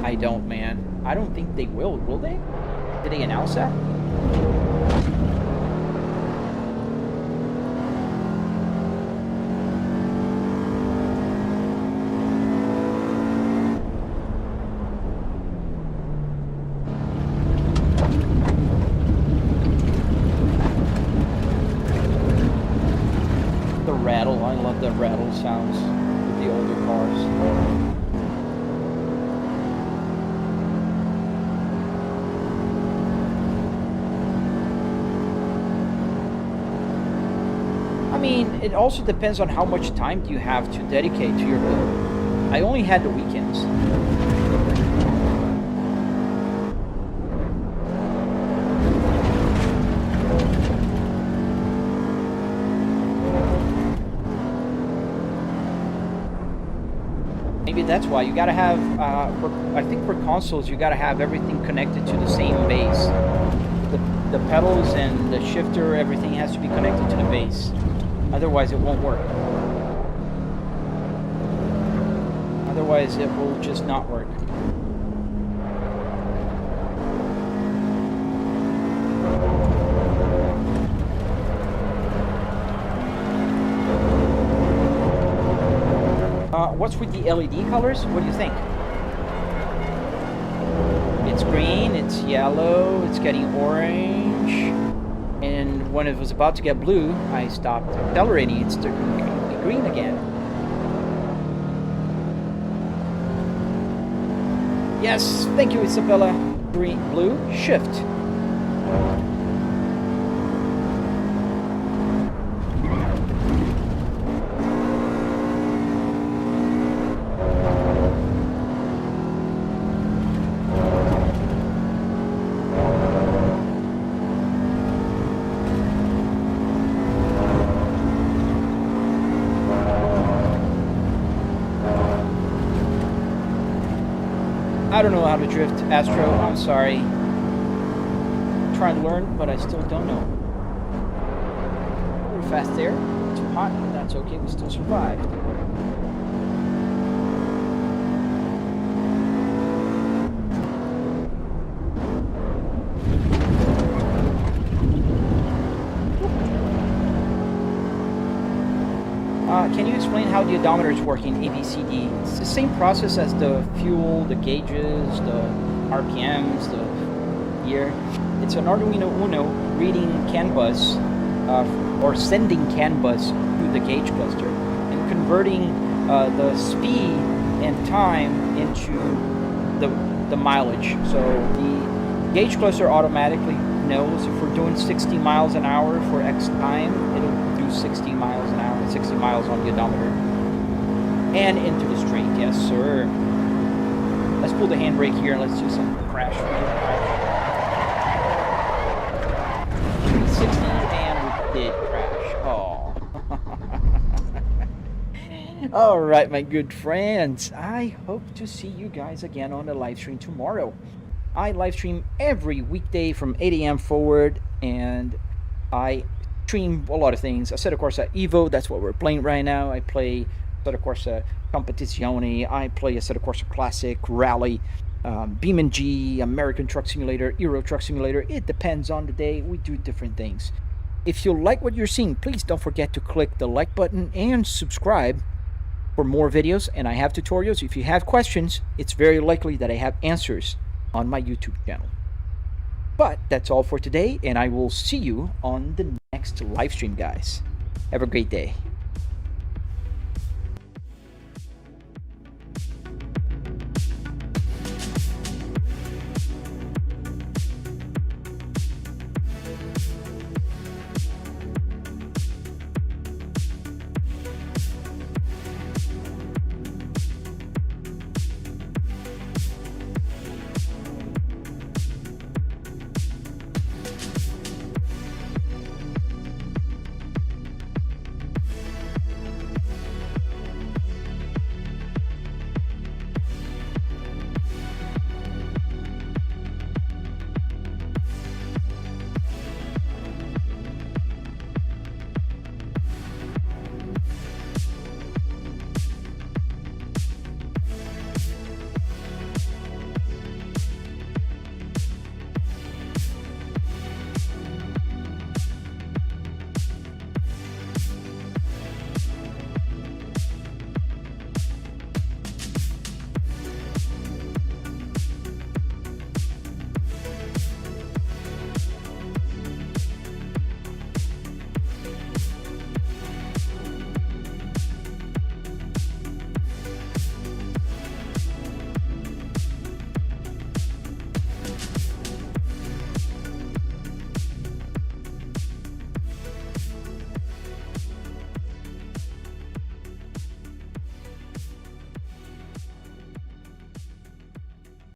I don't, man. I don't think they will they? Did they announce that? The rattle, I love the rattle sounds. The older cars. I mean, it also depends on how much time you have to dedicate to your build. I only had the weekends. That's why you gotta have, I think for consoles, you gotta have everything connected to the same base. The pedals and the shifter, everything has to be connected to the base. Otherwise, it won't work. Otherwise, it will just not work. What's with the LED colors? What do you think? It's green, it's yellow, it's getting orange, and when it was about to get blue, I stopped accelerating. It's turning green again. Yes, thank you, Isabella. Green, blue, shift. I don't know how to drift, Astro. I'm sorry. I'm trying to learn, but I still don't know. We're fast there. Too hot, but that's okay. We still survived. can you explain how the odometer is working, ABCD? It's the same process as the fuel, the gauges, the RPMs, the gear. It's an Arduino Uno reading CAN bus, or sending CAN bus to the gauge cluster, and converting the speed and time into the mileage. So the gauge cluster automatically knows if we're doing 60 miles an hour for X time, it'll do 60 miles an hour, 60 miles on the odometer. And into the straight, yes sir. Let's pull the handbrake here and let's do some crash. 360 and we did crash. Oh. All right, my good friends. I hope to see you guys again on the live stream tomorrow. I live stream every weekday from 8 a.m. forward, and I stream a lot of things. Assetto Corsa Evo, that's what we're playing right now. I play Assetto Corsa Competizione. I play Assetto Corsa Classic, Rally, BeamNG, American Truck Simulator, Euro Truck Simulator. It depends on the day. We do different things. If you like what you're seeing, please don't forget to click the like button and subscribe for more videos. And I have tutorials. If you have questions, it's very likely that I have answers on my YouTube channel. But that's all for today, and I will see you on the next live stream, guys. Have a great day.